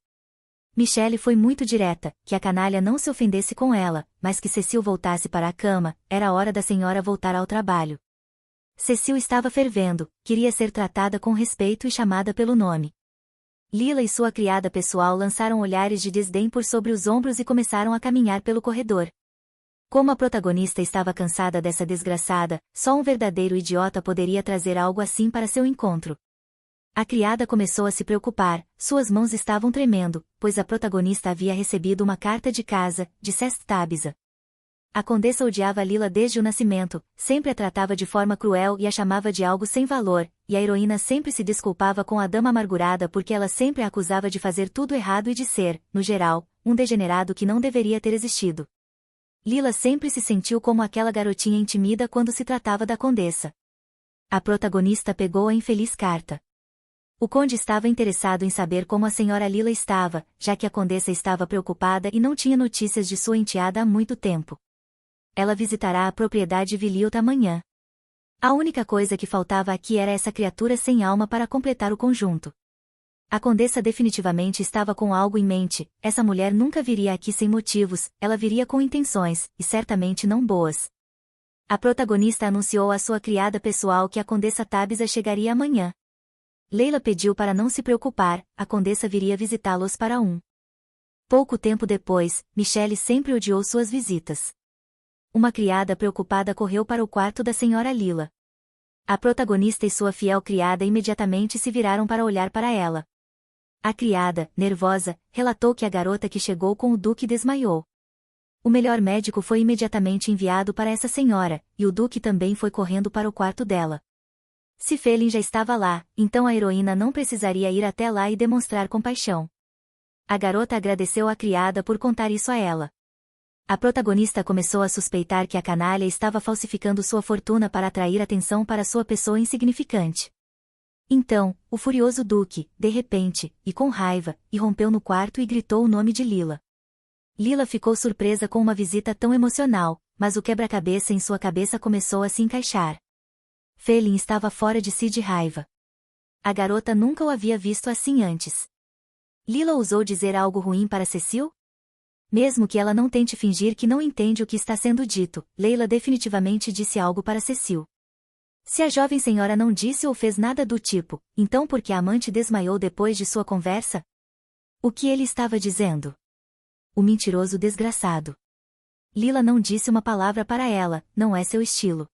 Michelle foi muito direta, que a canalha não se ofendesse com ela, mas que Cecil voltasse para a cama, era hora da senhora voltar ao trabalho. Cecil estava fervendo, queria ser tratada com respeito e chamada pelo nome. Lila e sua criada pessoal lançaram olhares de desdém por sobre os ombros e começaram a caminhar pelo corredor. Como a protagonista estava cansada dessa desgraçada, só um verdadeiro idiota poderia trazer algo assim para seu encontro. A criada começou a se preocupar, suas mãos estavam tremendo, pois a protagonista havia recebido uma carta de casa, de Tabitha. A condessa odiava Lila desde o nascimento, sempre a tratava de forma cruel e a chamava de algo sem valor, e a heroína sempre se desculpava com a dama amargurada porque ela sempre a acusava de fazer tudo errado e de ser, no geral, um degenerado que não deveria ter existido. Lila sempre se sentiu como aquela garotinha intimida quando se tratava da condessa. A protagonista pegou a infeliz carta. O conde estava interessado em saber como a senhora Lila estava, já que a condessa estava preocupada e não tinha notícias de sua enteada há muito tempo. Ela visitará a propriedade Viliot amanhã. A única coisa que faltava aqui era essa criatura sem alma para completar o conjunto. A condessa definitivamente estava com algo em mente, essa mulher nunca viria aqui sem motivos, ela viria com intenções, e certamente não boas. A protagonista anunciou à sua criada pessoal que a condessa Tabitha chegaria amanhã. Leila pediu para não se preocupar, a condessa viria visitá-los para um. Pouco tempo depois, Michelle sempre odiou suas visitas. Uma criada preocupada correu para o quarto da senhora Lila. A protagonista e sua fiel criada imediatamente se viraram para olhar para ela. A criada, nervosa, relatou que a garota que chegou com o duque desmaiou. O melhor médico foi imediatamente enviado para essa senhora, e o duque também foi correndo para o quarto dela. Se Felin já estava lá, então a heroína não precisaria ir até lá e demonstrar compaixão. A garota agradeceu à criada por contar isso a ela. A protagonista começou a suspeitar que a canalha estava falsificando sua fortuna para atrair atenção para sua pessoa insignificante. Então, o furioso duque, de repente, e com raiva, irrompeu no quarto e gritou o nome de Lila. Lila ficou surpresa com uma visita tão emocional, mas o quebra-cabeça em sua cabeça começou a se encaixar. Felin estava fora de si de raiva. A garota nunca o havia visto assim antes. Lila ousou dizer algo ruim para Cecil? Mesmo que ela não tente fingir que não entende o que está sendo dito, Leila definitivamente disse algo para Cecil. Se a jovem senhora não disse ou fez nada do tipo, então por que a amante desmaiou depois de sua conversa? O que ele estava dizendo? O mentiroso desgraçado. Lila não disse uma palavra para ela, não é seu estilo.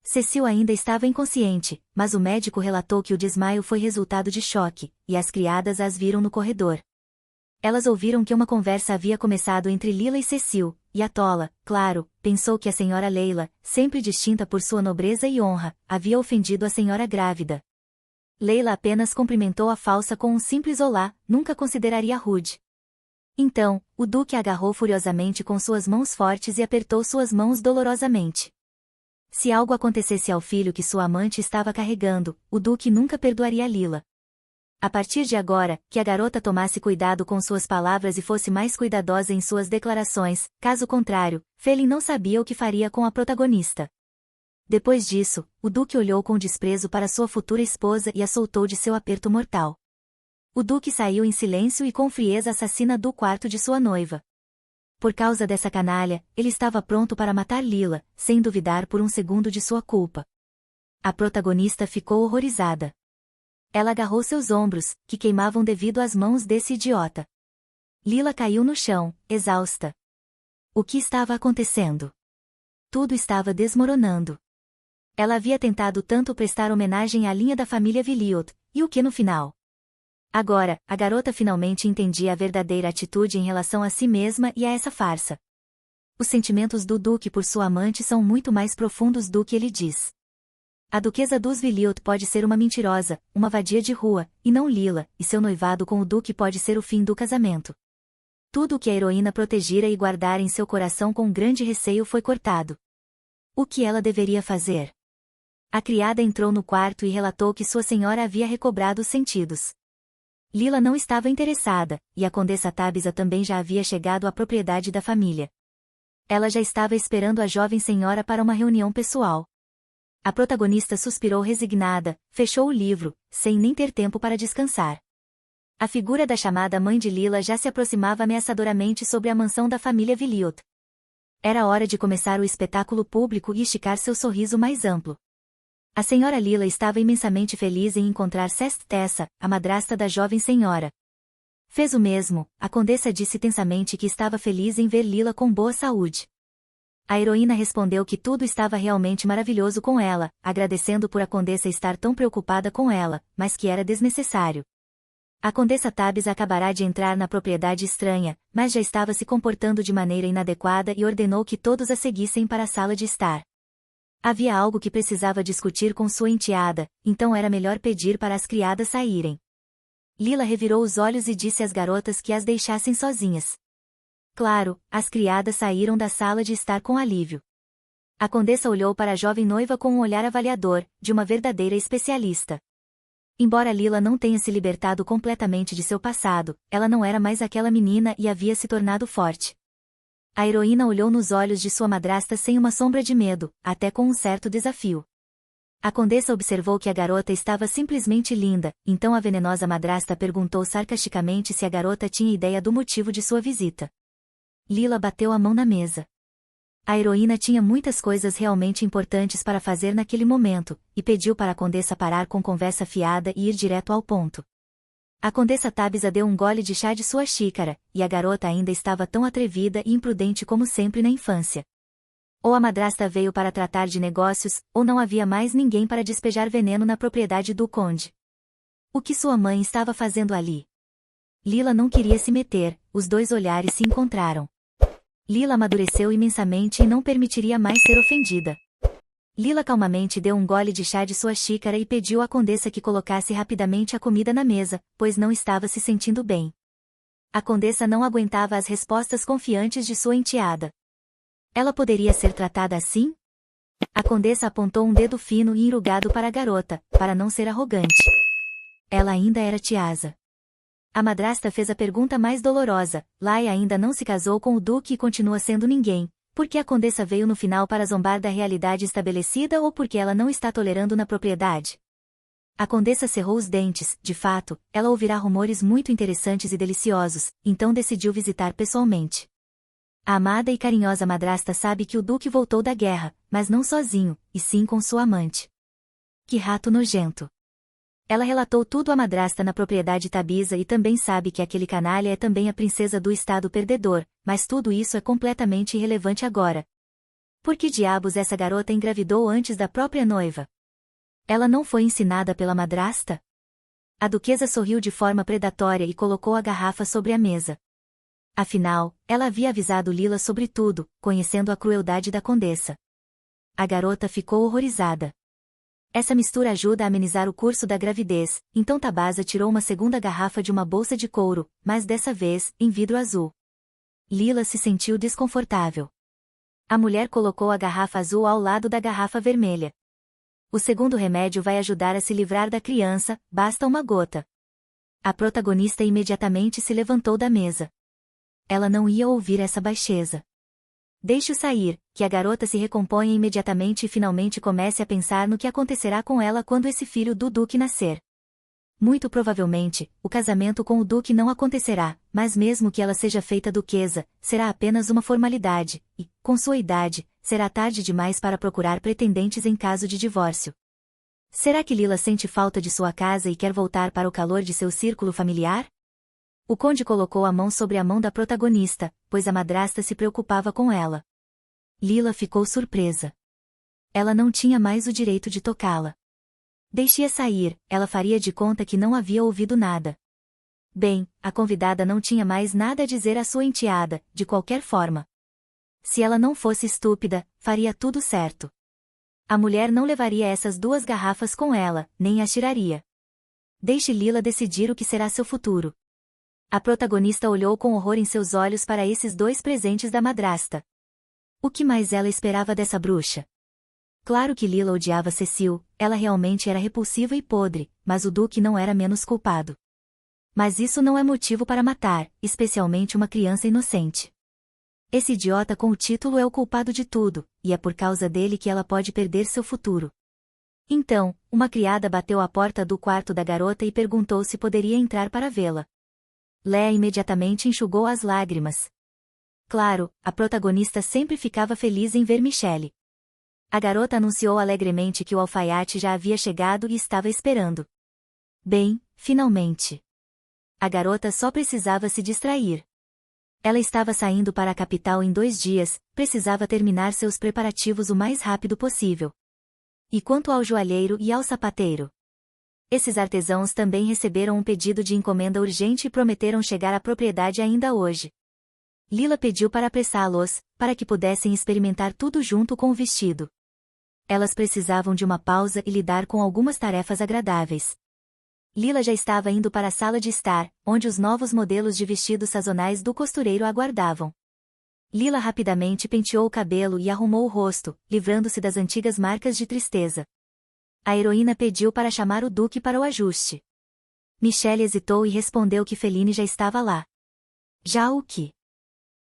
Cecil ainda estava inconsciente, mas o médico relatou que o desmaio foi resultado de choque, e as criadas as viram no corredor. Elas ouviram que uma conversa havia começado entre Lila e Cecil, e a tola, claro, pensou que a senhora Leila, sempre distinta por sua nobreza e honra, havia ofendido a senhora grávida. Leila apenas cumprimentou a falsa com um simples olá, nunca consideraria rude. Então, o duque a agarrou furiosamente com suas mãos fortes e apertou suas mãos dolorosamente. Se algo acontecesse ao filho que sua amante estava carregando, o duque nunca perdoaria Lila. A partir de agora, que a garota tomasse cuidado com suas palavras e fosse mais cuidadosa em suas declarações, caso contrário, Felin não sabia o que faria com a protagonista. Depois disso, o duque olhou com desprezo para sua futura esposa e a soltou de seu aperto mortal. O duque saiu em silêncio e com frieza assassina do quarto de sua noiva. Por causa dessa canalha, ele estava pronto para matar Lila, sem duvidar por um segundo de sua culpa. A protagonista ficou horrorizada. Ela agarrou seus ombros, que queimavam devido às mãos desse idiota. Lila caiu no chão, exausta. O que estava acontecendo? Tudo estava desmoronando. Ela havia tentado tanto prestar homenagem à linha da família Villiot, e o que no final? Agora, a garota finalmente entendia a verdadeira atitude em relação a si mesma e a essa farsa. Os sentimentos do duque por sua amante são muito mais profundos do que ele diz. A duquesa dos Villiot pode ser uma mentirosa, uma vadia de rua, e não Lila, e seu noivado com o duque pode ser o fim do casamento. Tudo o que a heroína protegera e guardara em seu coração com grande receio foi cortado. O que ela deveria fazer? A criada entrou no quarto e relatou que sua senhora havia recobrado os sentidos. Lila não estava interessada, e a condessa Tabitha também já havia chegado à propriedade da família. Ela já estava esperando a jovem senhora para uma reunião pessoal. A protagonista suspirou resignada, fechou o livro, sem nem ter tempo para descansar. A figura da chamada mãe de Lila já se aproximava ameaçadoramente sobre a mansão da família Villiot. Era hora de começar o espetáculo público e esticar seu sorriso mais amplo. A senhora Lila estava imensamente feliz em encontrar Sest Tessa, a madrasta da jovem senhora. Fez o mesmo, a condessa disse tensamente que estava feliz em ver Lila com boa saúde. A heroína respondeu que tudo estava realmente maravilhoso com ela, agradecendo por a condessa estar tão preocupada com ela, mas que era desnecessário. A condessa Tabitha acabará de entrar na propriedade estranha, mas já estava se comportando de maneira inadequada e ordenou que todos a seguissem para a sala de estar. Havia algo que precisava discutir com sua enteada, então era melhor pedir para as criadas saírem. Lila revirou os olhos e disse às garotas que as deixassem sozinhas. Claro, as criadas saíram da sala de estar com alívio. A condessa olhou para a jovem noiva com um olhar avaliador, de uma verdadeira especialista. Embora Lila não tenha se libertado completamente de seu passado, ela não era mais aquela menina e havia se tornado forte. A heroína olhou nos olhos de sua madrasta sem uma sombra de medo, até com um certo desafio. A condessa observou que a garota estava simplesmente linda, então a venenosa madrasta perguntou sarcasticamente se a garota tinha ideia do motivo de sua visita. Lila bateu a mão na mesa. A heroína tinha muitas coisas realmente importantes para fazer naquele momento, e pediu para a condessa parar com conversa fiada e ir direto ao ponto. A condessa Tabitha deu um gole de chá de sua xícara, e a garota ainda estava tão atrevida e imprudente como sempre na infância. Ou a madrasta veio para tratar de negócios, ou não havia mais ninguém para despejar veneno na propriedade do conde. O que sua mãe estava fazendo ali? Lila não queria se meter, os dois olhares se encontraram. Lila amadureceu imensamente e não permitiria mais ser ofendida. Lila calmamente deu um gole de chá de sua xícara e pediu à condessa que colocasse rapidamente a comida na mesa, pois não estava se sentindo bem. A condessa não aguentava as respostas confiantes de sua enteada. Ela poderia ser tratada assim? A condessa apontou um dedo fino e enrugado para a garota, para não ser arrogante. Ela ainda era tiasa. A madrasta fez a pergunta mais dolorosa: Laia ainda não se casou com o duque e continua sendo ninguém. Por que a condessa veio no final para zombar da realidade estabelecida ou porque ela não está tolerando na propriedade? A condessa cerrou os dentes. De fato, ela ouvirá rumores muito interessantes e deliciosos, então decidiu visitar pessoalmente. A amada e carinhosa madrasta sabe que o duque voltou da guerra, mas não sozinho, e sim com sua amante. Que rato nojento! Ela relatou tudo à madrasta na propriedade Tabisa e também sabe que aquele canalha é também a princesa do estado perdedor, mas tudo isso é completamente irrelevante agora. Por que diabos essa garota engravidou antes da própria noiva? Ela não foi ensinada pela madrasta? A duquesa sorriu de forma predatória e colocou a garrafa sobre a mesa. Afinal, ela havia avisado Lila sobre tudo, conhecendo a crueldade da condessa. A garota ficou horrorizada. Essa mistura ajuda a amenizar o curso da gravidez, então Tabasa tirou uma segunda garrafa de uma bolsa de couro, mas dessa vez, em vidro azul. Lila se sentiu desconfortável. A mulher colocou a garrafa azul ao lado da garrafa vermelha. O segundo remédio vai ajudar a se livrar da criança, basta uma gota. A protagonista imediatamente se levantou da mesa. Ela não ia ouvir essa baixeza. Deixe-o sair, que a garota se recomponha imediatamente e finalmente comece a pensar no que acontecerá com ela quando esse filho do duque nascer. Muito provavelmente, o casamento com o duque não acontecerá, mas mesmo que ela seja feita duquesa, será apenas uma formalidade, e, com sua idade, será tarde demais para procurar pretendentes em caso de divórcio. Será que Lila sente falta de sua casa e quer voltar para o calor de seu círculo familiar? O conde colocou a mão sobre a mão da protagonista, pois a madrasta se preocupava com ela. Lila ficou surpresa. Ela não tinha mais o direito de tocá-la. Deixe-a sair, ela faria de conta que não havia ouvido nada. Bem, a convidada não tinha mais nada a dizer à sua enteada, de qualquer forma. Se ela não fosse estúpida, faria tudo certo. A mulher não levaria essas duas garrafas com ela, nem as tiraria. Deixe Lila decidir o que será seu futuro. A protagonista olhou com horror em seus olhos para esses dois presentes da madrasta. O que mais ela esperava dessa bruxa? Claro que Lila odiava Cecil, ela realmente era repulsiva e podre, mas o duque não era menos culpado. Mas isso não é motivo para matar, especialmente uma criança inocente. Esse idiota com o título é o culpado de tudo, e é por causa dele que ela pode perder seu futuro. Então, uma criada bateu à porta do quarto da garota e perguntou se poderia entrar para vê-la. Léa imediatamente enxugou as lágrimas. Claro, a protagonista sempre ficava feliz em ver Michelle. A garota anunciou alegremente que o alfaiate já havia chegado e estava esperando. Bem, finalmente. A garota só precisava se distrair. Ela estava saindo para a capital em 2 dias, precisava terminar seus preparativos o mais rápido possível. E quanto ao joalheiro e ao sapateiro? Esses artesãos também receberam um pedido de encomenda urgente e prometeram chegar à propriedade ainda hoje. Lila pediu para apressá-los, para que pudessem experimentar tudo junto com o vestido. Elas precisavam de uma pausa e lidar com algumas tarefas agradáveis. Lila já estava indo para a sala de estar, onde os novos modelos de vestidos sazonais do costureiro aguardavam. Lila rapidamente penteou o cabelo e arrumou o rosto, livrando-se das antigas marcas de tristeza. A heroína pediu para chamar o duque para o ajuste. Michelle hesitou e respondeu que Feline já estava lá. Já o que?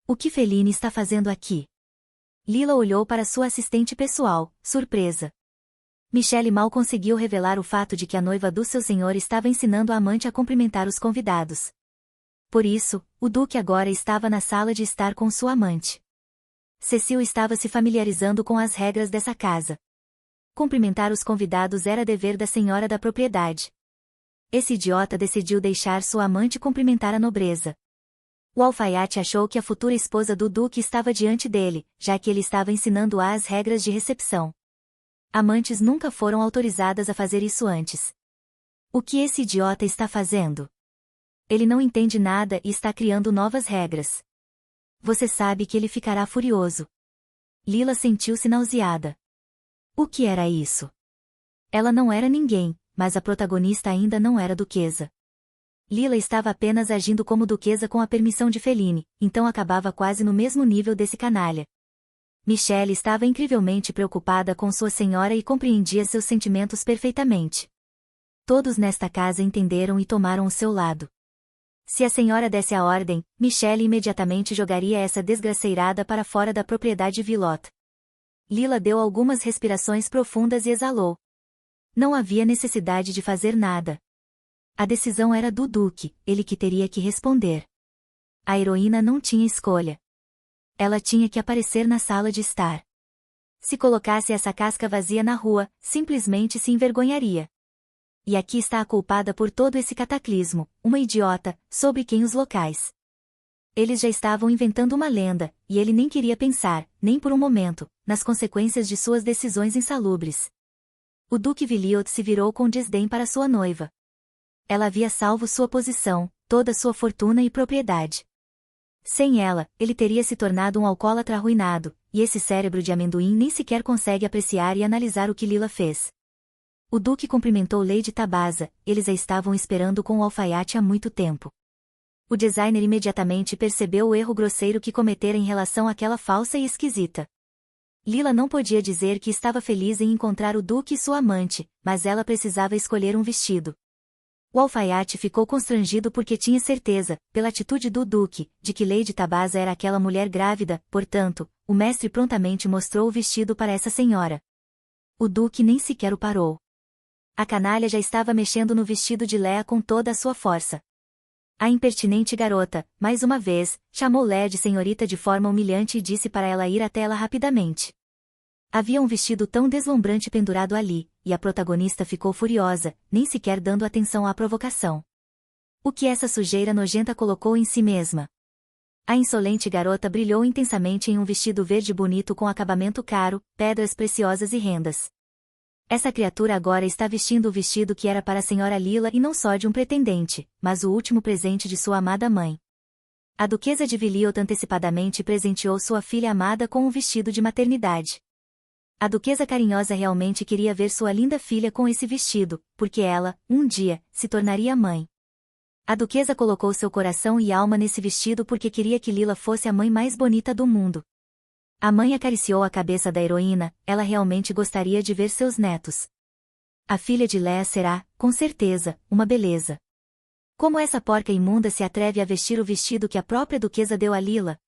O que Feline está fazendo aqui? Lila olhou para sua assistente pessoal, surpresa. Michelle mal conseguiu revelar o fato de que a noiva do seu senhor estava ensinando a amante a cumprimentar os convidados. Por isso, o duque agora estava na sala de estar com sua amante. Cecil estava se familiarizando com as regras dessa casa. Cumprimentar os convidados era dever da senhora da propriedade. Esse idiota decidiu deixar sua amante cumprimentar a nobreza. O alfaiate achou que a futura esposa do duque estava diante dele, já que ele estava ensinando-a as regras de recepção. Amantes nunca foram autorizadas a fazer isso antes. O que esse idiota está fazendo? Ele não entende nada e está criando novas regras. Você sabe que ele ficará furioso. Lila sentiu-se nauseada. O que era isso? Ela não era ninguém, mas a protagonista ainda não era duquesa. Lila estava apenas agindo como duquesa com a permissão de Feline, então acabava quase no mesmo nível desse canalha. Michelle estava incrivelmente preocupada com sua senhora e compreendia seus sentimentos perfeitamente. Todos nesta casa entenderam e tomaram o seu lado. Se a senhora desse a ordem, Michelle imediatamente jogaria essa desgraceirada para fora da propriedade Villot. Lila deu algumas respirações profundas e exalou. Não havia necessidade de fazer nada. A decisão era do Duque, ele que teria que responder. A heroína não tinha escolha. Ela tinha que aparecer na sala de estar. Se colocasse essa casca vazia na rua, simplesmente se envergonharia. E aqui está a culpada por todo esse cataclismo, uma idiota, sobre quem os locais. Eles já estavam inventando uma lenda, e ele nem queria pensar, nem por um momento, nas consequências de suas decisões insalubres. O Duque Villot se virou com desdém para sua noiva. Ela havia salvo sua posição, toda sua fortuna e propriedade. Sem ela, ele teria se tornado um alcoólatra arruinado, e esse cérebro de amendoim nem sequer consegue apreciar e analisar o que Lila fez. O Duque cumprimentou Lady Tabasa, eles a estavam esperando com o alfaiate há muito tempo. O designer imediatamente percebeu o erro grosseiro que cometera em relação àquela falsa e esquisita. Lila não podia dizer que estava feliz em encontrar o Duque e sua amante, mas ela precisava escolher um vestido. O alfaiate ficou constrangido porque tinha certeza, pela atitude do Duque, de que Lady Tabasa era aquela mulher grávida, portanto, o mestre prontamente mostrou o vestido para essa senhora. O Duque nem sequer o parou. A canalha já estava mexendo no vestido de Léa com toda a sua força. A impertinente garota, mais uma vez, chamou Léa de senhorita de forma humilhante e disse para ela ir até ela rapidamente. Havia um vestido tão deslumbrante pendurado ali, e a protagonista ficou furiosa, nem sequer dando atenção à provocação. O que essa sujeira nojenta colocou em si mesma? A insolente garota brilhou intensamente em um vestido verde bonito com acabamento caro, pedras preciosas e rendas. Essa criatura agora está vestindo o vestido que era para a senhora Lila e não só de um pretendente, mas o último presente de sua amada mãe. A duquesa de Villot antecipadamente presenteou sua filha amada com um vestido de maternidade. A duquesa carinhosa realmente queria ver sua linda filha com esse vestido, porque ela, um dia, se tornaria mãe. A duquesa colocou seu coração e alma nesse vestido porque queria que Lila fosse a mãe mais bonita do mundo. A mãe acariciou a cabeça da heroína, ela realmente gostaria de ver seus netos. A filha de Léa será, com certeza, uma beleza. Como essa porca imunda se atreve a vestir o vestido que a própria duquesa deu a Lila?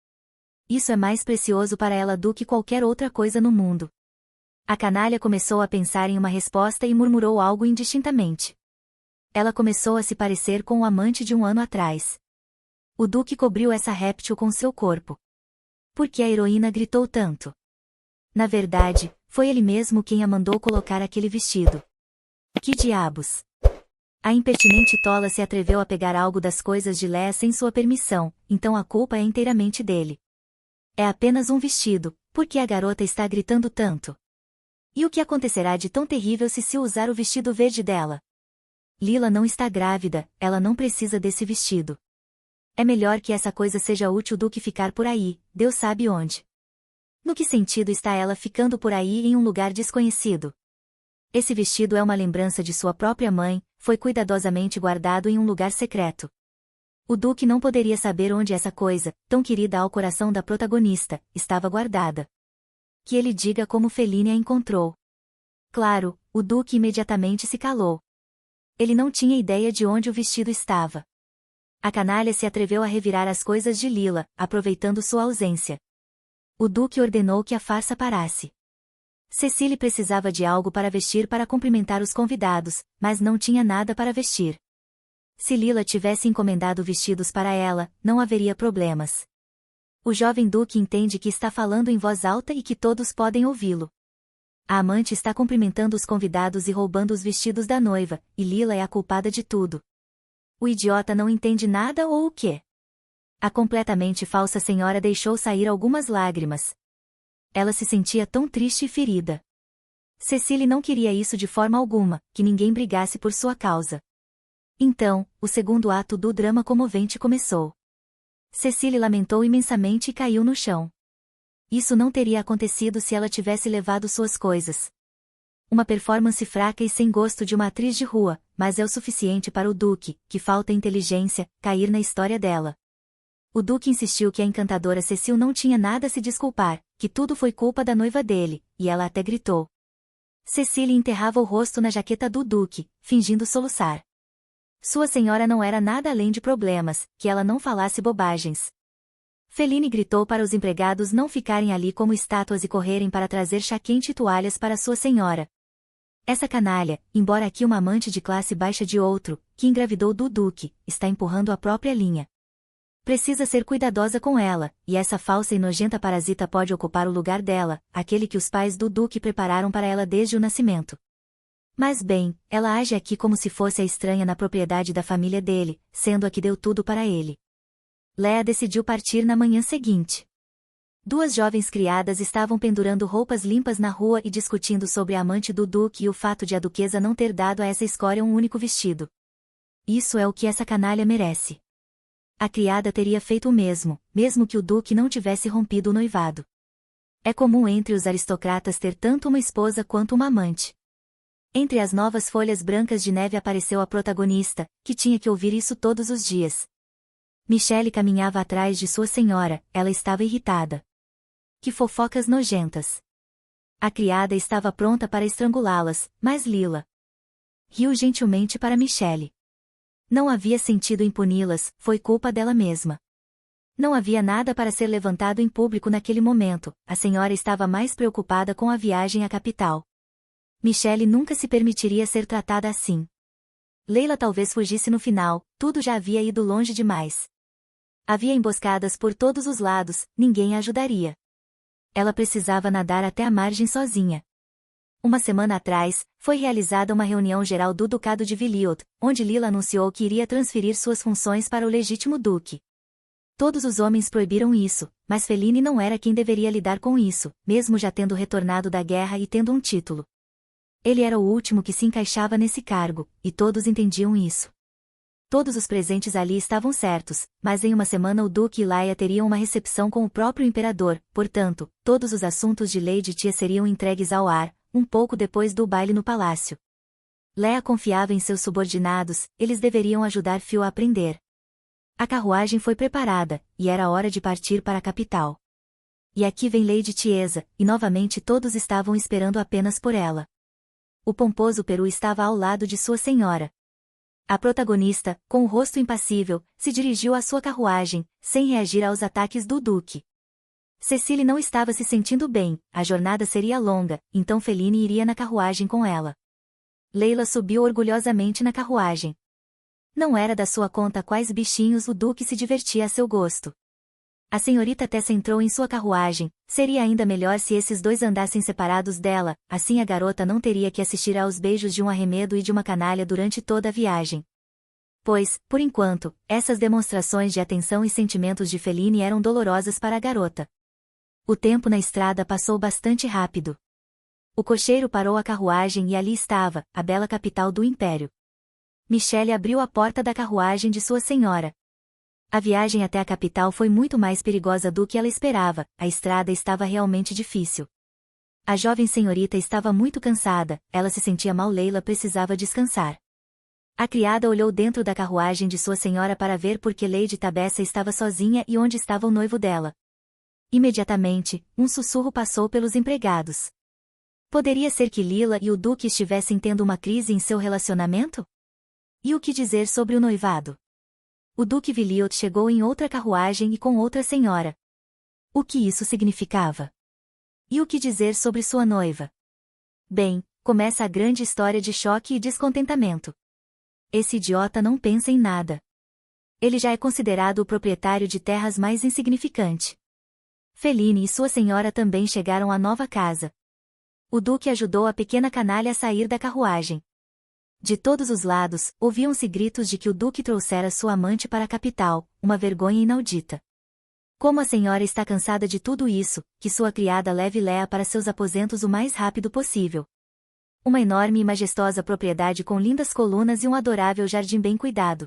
Isso é mais precioso para ela do que qualquer outra coisa no mundo. A canalha começou a pensar em uma resposta e murmurou algo indistintamente. Ela começou a se parecer com o amante de um ano atrás. O Duque cobriu essa réptil com seu corpo. Por que a heroína gritou tanto? Na verdade, foi ele mesmo quem a mandou colocar aquele vestido. Que diabos! A impertinente tola se atreveu a pegar algo das coisas de Léa sem sua permissão, então a culpa é inteiramente dele. É apenas um vestido, por que a garota está gritando tanto? E o que acontecerá de tão terrível se usar o vestido verde dela? Lila não está grávida, ela não precisa desse vestido. É melhor que essa coisa seja útil do que ficar por aí, Deus sabe onde. No que sentido está ela ficando por aí em um lugar desconhecido? Esse vestido é uma lembrança de sua própria mãe, foi cuidadosamente guardado em um lugar secreto. O Duque não poderia saber onde essa coisa, tão querida ao coração da protagonista, estava guardada. Que ele diga como Feline a encontrou. Claro, o Duque imediatamente se calou. Ele não tinha ideia de onde o vestido estava. A canalha se atreveu a revirar as coisas de Lila, aproveitando sua ausência. O Duque ordenou que a farsa parasse. Cecile precisava de algo para vestir para cumprimentar os convidados, mas não tinha nada para vestir. Se Lila tivesse encomendado vestidos para ela, não haveria problemas. O jovem Duque entende que está falando em voz alta e que todos podem ouvi-lo. A amante está cumprimentando os convidados e roubando os vestidos da noiva, e Lila é a culpada de tudo. O idiota não entende nada ou o quê? A completamente falsa senhora deixou sair algumas lágrimas. Ela se sentia tão triste e ferida. Cecile não queria isso de forma alguma, que ninguém brigasse por sua causa. Então, o segundo ato do drama comovente começou. Cecile lamentou imensamente e caiu no chão. Isso não teria acontecido se ela tivesse levado suas coisas. Uma performance fraca e sem gosto de uma atriz de rua, mas é o suficiente para o Duque, que falta inteligência, cair na história dela. O Duque insistiu que a encantadora Cecile não tinha nada a se desculpar, que tudo foi culpa da noiva dele, e ela até gritou. Cecile enterrava o rosto na jaqueta do Duque, fingindo soluçar. Sua senhora não era nada além de problemas, que ela não falasse bobagens. Feline gritou para os empregados não ficarem ali como estátuas e correrem para trazer chá quente e toalhas para sua senhora. Essa canalha, embora aqui uma amante de classe baixa de outro, que engravidou do Duque, está empurrando a própria linha. Precisa ser cuidadosa com ela, e essa falsa e nojenta parasita pode ocupar o lugar dela, aquele que os pais do Duque prepararam para ela desde o nascimento. Mas bem, ela age aqui como se fosse a estranha na propriedade da família dele, sendo a que deu tudo para ele. Léa decidiu partir na manhã seguinte. Duas jovens criadas estavam pendurando roupas limpas na rua e discutindo sobre a amante do Duque e o fato de a duquesa não ter dado a essa escória um único vestido. Isso é o que essa canalha merece. A criada teria feito o mesmo que o Duque não tivesse rompido o noivado. É comum entre os aristocratas ter tanto uma esposa quanto uma amante. Entre as novas folhas brancas de neve apareceu a protagonista, que tinha que ouvir isso todos os dias. Michelle caminhava atrás de sua senhora, ela estava irritada. Que fofocas nojentas. A criada estava pronta para estrangulá-las, mas Lila riu gentilmente para Michelle. Não havia sentido em puni-las, foi culpa dela mesma. Não havia nada para ser levantado em público naquele momento, a senhora estava mais preocupada com a viagem à capital. Michelle nunca se permitiria ser tratada assim. Leila talvez fugisse no final, tudo já havia ido longe demais. Havia emboscadas por todos os lados, ninguém a ajudaria. Ela precisava nadar até a margem sozinha. Uma semana atrás, foi realizada uma reunião geral do Ducado de Viliot, onde Lila anunciou que iria transferir suas funções para o legítimo duque. Todos os homens proibiram isso, mas Feline não era quem deveria lidar com isso, mesmo já tendo retornado da guerra e tendo um título. Ele era o último que se encaixava nesse cargo, e todos entendiam isso. Todos os presentes ali estavam certos, mas em uma semana o Duque e Laia teriam uma recepção com o próprio imperador, portanto, todos os assuntos de Lady Tia seriam entregues ao ar, um pouco depois do baile no palácio. Léa confiava em seus subordinados, eles deveriam ajudar Phil a aprender. A carruagem foi preparada, e era hora de partir para a capital. E aqui vem Lady Tiesa, e novamente todos estavam esperando apenas por ela. O pomposo peru estava ao lado de sua senhora. A protagonista, com o rosto impassível, se dirigiu à sua carruagem, sem reagir aos ataques do Duque. Cecile não estava se sentindo bem, a jornada seria longa, então Feline iria na carruagem com ela. Leila subiu orgulhosamente na carruagem. Não era da sua conta quais bichinhos o Duque se divertia a seu gosto. A senhorita Tessa entrou em sua carruagem, seria ainda melhor se esses dois andassem separados dela, assim a garota não teria que assistir aos beijos de um arremedo e de uma canalha durante toda a viagem. Pois, por enquanto, essas demonstrações de atenção e sentimentos de Feline eram dolorosas para a garota. O tempo na estrada passou bastante rápido. O cocheiro parou a carruagem e ali estava, a bela capital do Império. Michelle abriu a porta da carruagem de sua senhora. A viagem até a capital foi muito mais perigosa do que ela esperava, a estrada estava realmente difícil. A jovem senhorita estava muito cansada, ela se sentia mal. Leila precisava descansar. A criada olhou dentro da carruagem de sua senhora para ver por que Lady Tabessa estava sozinha e onde estava o noivo dela. Imediatamente, um sussurro passou pelos empregados. Poderia ser que Lila e o Duque estivessem tendo uma crise em seu relacionamento? E o que dizer sobre o noivado? O Duque Viliot chegou em outra carruagem e com outra senhora. O que isso significava? E o que dizer sobre sua noiva? Bem, começa a grande história de choque e descontentamento. Esse idiota não pensa em nada. Ele já é considerado o proprietário de terras mais insignificante. Feline e sua senhora também chegaram à nova casa. O Duque ajudou a pequena canalha a sair da carruagem. De todos os lados, ouviam-se gritos de que o Duque trouxera sua amante para a capital, uma vergonha inaudita. Como a senhora está cansada de tudo isso, que sua criada leve Léa para seus aposentos o mais rápido possível. Uma enorme e majestosa propriedade com lindas colunas e um adorável jardim bem cuidado.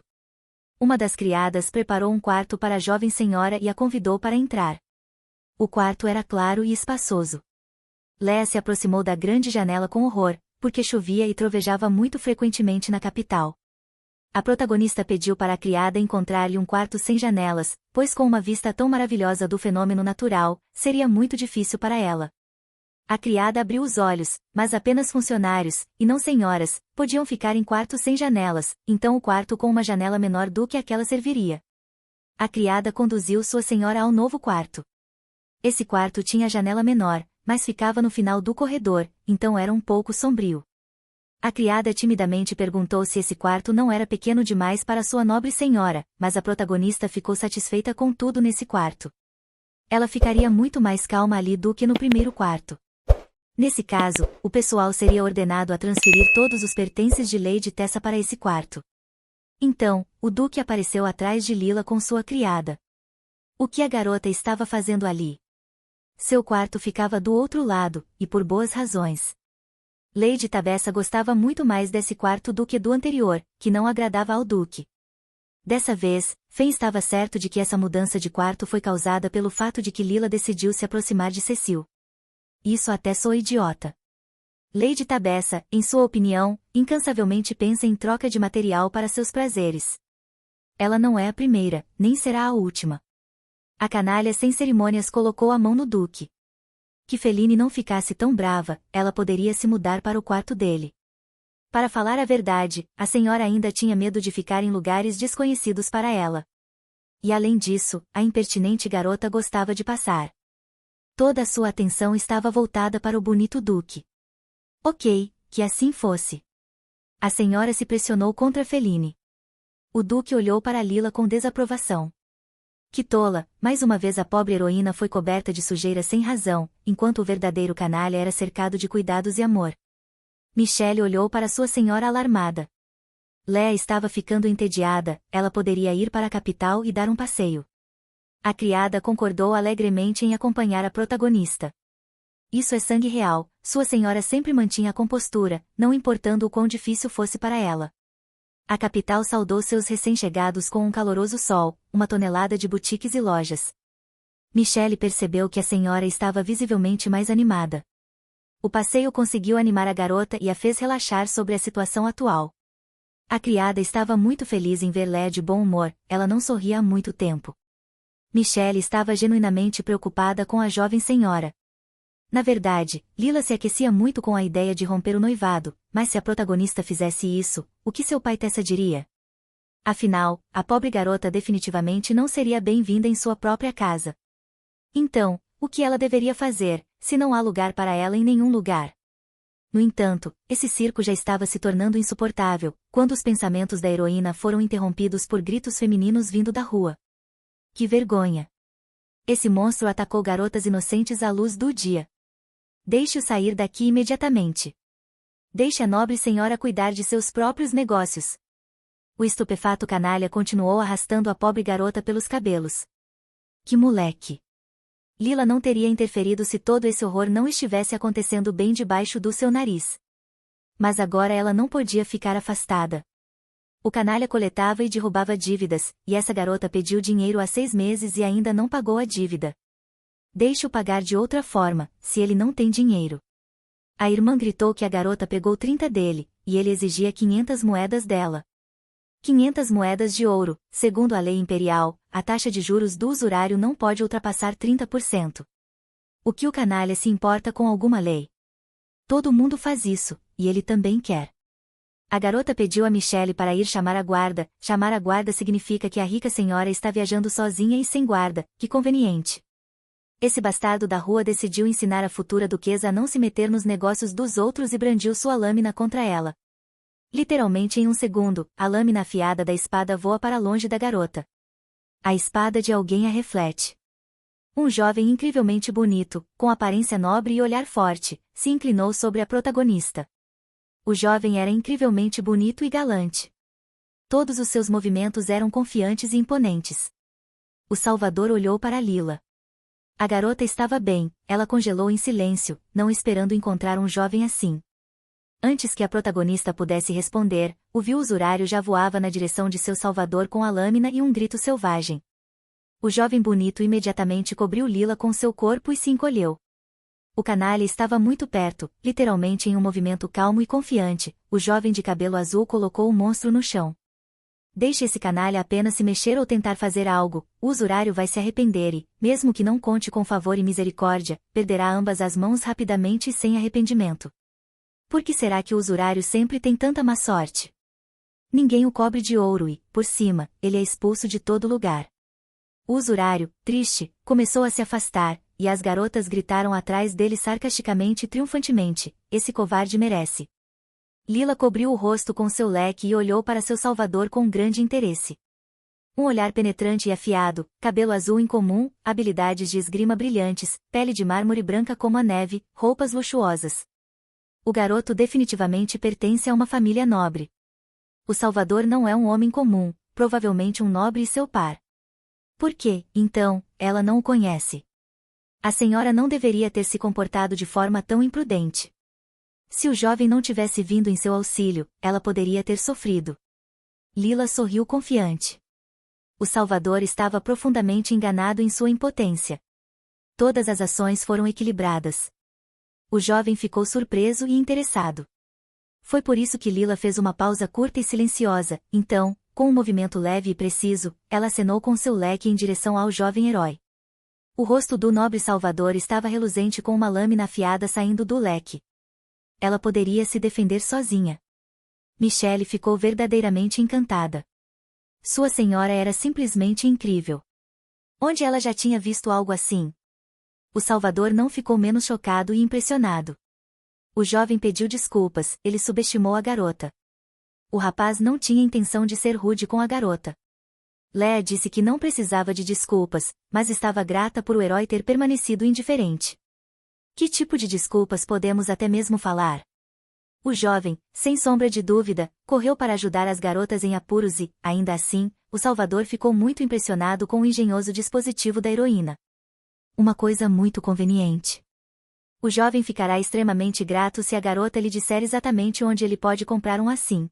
Uma das criadas preparou um quarto para a jovem senhora e a convidou para entrar. O quarto era claro e espaçoso. Leia se aproximou da grande janela com horror, porque chovia e trovejava muito frequentemente na capital. A protagonista pediu para a criada encontrar-lhe um quarto sem janelas, pois com uma vista tão maravilhosa do fenômeno natural, seria muito difícil para ela. A criada abriu os olhos, mas apenas funcionários, e não senhoras, podiam ficar em quartos sem janelas, então o quarto com uma janela menor do que aquela serviria. A criada conduziu sua senhora ao novo quarto. Esse quarto tinha janela menor, mas ficava no final do corredor, então era um pouco sombrio. A criada timidamente perguntou se esse quarto não era pequeno demais para sua nobre senhora, mas a protagonista ficou satisfeita com tudo nesse quarto. Ela ficaria muito mais calma ali do que no primeiro quarto. Nesse caso, o pessoal seria ordenado a transferir todos os pertences de Lady Tessa para esse quarto. Então, o duque apareceu atrás de Lila com sua criada. O que a garota estava fazendo ali? Seu quarto ficava do outro lado, e por boas razões. Lady Tabessa gostava muito mais desse quarto do que do anterior, que não agradava ao duque. Dessa vez, Fen estava certo de que essa mudança de quarto foi causada pelo fato de que Lila decidiu se aproximar de Cecil. Isso até soa idiota. Lady Tabessa, em sua opinião, incansavelmente pensa em troca de material para seus prazeres. Ela não é a primeira, nem será a última. A canalha sem cerimônias colocou a mão no duque. Que Feline não ficasse tão brava, ela poderia se mudar para o quarto dele. Para falar a verdade, a senhora ainda tinha medo de ficar em lugares desconhecidos para ela. E além disso, a impertinente garota gostava de passar. Toda a sua atenção estava voltada para o bonito duque. Ok, que assim fosse. A senhora se pressionou contra Feline. O duque olhou para Lila com desaprovação. Que tola, mais uma vez a pobre heroína foi coberta de sujeira sem razão, enquanto o verdadeiro canalha era cercado de cuidados e amor. Michelle olhou para sua senhora alarmada. Léa estava ficando entediada, ela poderia ir para a capital e dar um passeio. A criada concordou alegremente em acompanhar a protagonista. Isso é sangue real, sua senhora sempre mantinha a compostura, não importando o quão difícil fosse para ela. A capital saudou seus recém-chegados com um caloroso sol, uma tonelada de boutiques e lojas. Michelle percebeu que a senhora estava visivelmente mais animada. O passeio conseguiu animar a garota e a fez relaxar sobre a situação atual. A criada estava muito feliz em ver Léa de bom humor, ela não sorria há muito tempo. Michelle estava genuinamente preocupada com a jovem senhora. Na verdade, Lila se aquecia muito com a ideia de romper o noivado, mas se a protagonista fizesse isso, o que seu pai Tessa diria? Afinal, a pobre garota definitivamente não seria bem-vinda em sua própria casa. Então, o que ela deveria fazer, se não há lugar para ela em nenhum lugar? No entanto, esse circo já estava se tornando insuportável, quando os pensamentos da heroína foram interrompidos por gritos femininos vindo da rua. Que vergonha! Esse monstro atacou garotas inocentes à luz do dia. Deixe-o sair daqui imediatamente. Deixe a nobre senhora cuidar de seus próprios negócios. O estupefato canalha continuou arrastando a pobre garota pelos cabelos. Que moleque! Lila não teria interferido se todo esse horror não estivesse acontecendo bem debaixo do seu nariz. Mas agora ela não podia ficar afastada. O canalha coletava e derrubava dívidas, e essa garota pediu dinheiro há 6 meses e ainda não pagou a dívida. Deixe-o pagar de outra forma, se ele não tem dinheiro. A irmã gritou que a garota pegou 30 dele, e ele exigia 500 moedas dela. 500 moedas de ouro, segundo a lei imperial, a taxa de juros do usurário não pode ultrapassar 30%. O que o canalha se importa com alguma lei? Todo mundo faz isso, e ele também quer. A garota pediu a Michelle para ir chamar a guarda. Chamar a guarda significa que a rica senhora está viajando sozinha e sem guarda, que conveniente. Esse bastardo da rua decidiu ensinar a futura duquesa a não se meter nos negócios dos outros e brandiu sua lâmina contra ela. Literalmente em um segundo, a lâmina afiada da espada voa para longe da garota. A espada de alguém a reflete. Um jovem incrivelmente bonito, com aparência nobre e olhar forte, se inclinou sobre a protagonista. O jovem era incrivelmente bonito e galante. Todos os seus movimentos eram confiantes e imponentes. O Salvador olhou para Lila. A garota estava bem, ela congelou em silêncio, não esperando encontrar um jovem assim. Antes que a protagonista pudesse responder, o vil usurário já voava na direção de seu salvador com a lâmina e um grito selvagem. O jovem bonito imediatamente cobriu Lila com seu corpo e se encolheu. O canalha estava muito perto, literalmente em um movimento calmo e confiante. O jovem de cabelo azul colocou o monstro no chão. Deixe esse canalha apenas se mexer ou tentar fazer algo, o usurário vai se arrepender e, mesmo que não conte com favor e misericórdia, perderá ambas as mãos rapidamente e sem arrependimento. Por que será que o usurário sempre tem tanta má sorte? Ninguém o cobre de ouro e, por cima, ele é expulso de todo lugar. O usurário, triste, começou a se afastar, e as garotas gritaram atrás dele sarcasticamente e triunfantemente: esse covarde merece. Lila cobriu o rosto com seu leque e olhou para seu salvador com grande interesse. Um olhar penetrante e afiado, cabelo azul incomum, habilidades de esgrima brilhantes, pele de mármore branca como a neve, roupas luxuosas. O garoto definitivamente pertence a uma família nobre. O Salvador não é um homem comum, provavelmente um nobre e seu par. Por que, então, ela não o conhece? A senhora não deveria ter se comportado de forma tão imprudente. Se o jovem não tivesse vindo em seu auxílio, ela poderia ter sofrido. Lila sorriu confiante. O Salvador estava profundamente enganado em sua impotência. Todas as ações foram equilibradas. O jovem ficou surpreso e interessado. Foi por isso que Lila fez uma pausa curta e silenciosa, então, com um movimento leve e preciso, ela acenou com seu leque em direção ao jovem herói. O rosto do nobre Salvador estava reluzente com uma lâmina afiada saindo do leque. Ela poderia se defender sozinha. Michelle ficou verdadeiramente encantada. Sua senhora era simplesmente incrível. Onde ela já tinha visto algo assim? O Salvador não ficou menos chocado e impressionado. O jovem pediu desculpas, ele subestimou a garota. O rapaz não tinha intenção de ser rude com a garota. Léa disse que não precisava de desculpas, mas estava grata por o herói ter permanecido indiferente. Que tipo de desculpas podemos até mesmo falar? O jovem, sem sombra de dúvida, correu para ajudar as garotas em apuros e, ainda assim, o Salvador ficou muito impressionado com o engenhoso dispositivo da heroína. Uma coisa muito conveniente. O jovem ficará extremamente grato se a garota lhe disser exatamente onde ele pode comprar um assim.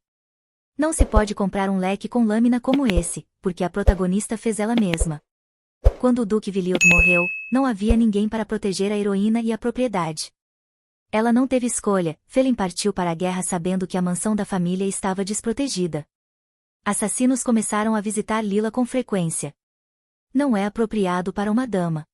Não se pode comprar um leque com lâmina como esse, porque a protagonista fez ela mesma. Quando o Duque Viliot morreu, não havia ninguém para proteger a heroína e a propriedade. Ela não teve escolha, Felin partiu para a guerra sabendo que a mansão da família estava desprotegida. Assassinos começaram a visitar Lila com frequência. Não é apropriado para uma dama.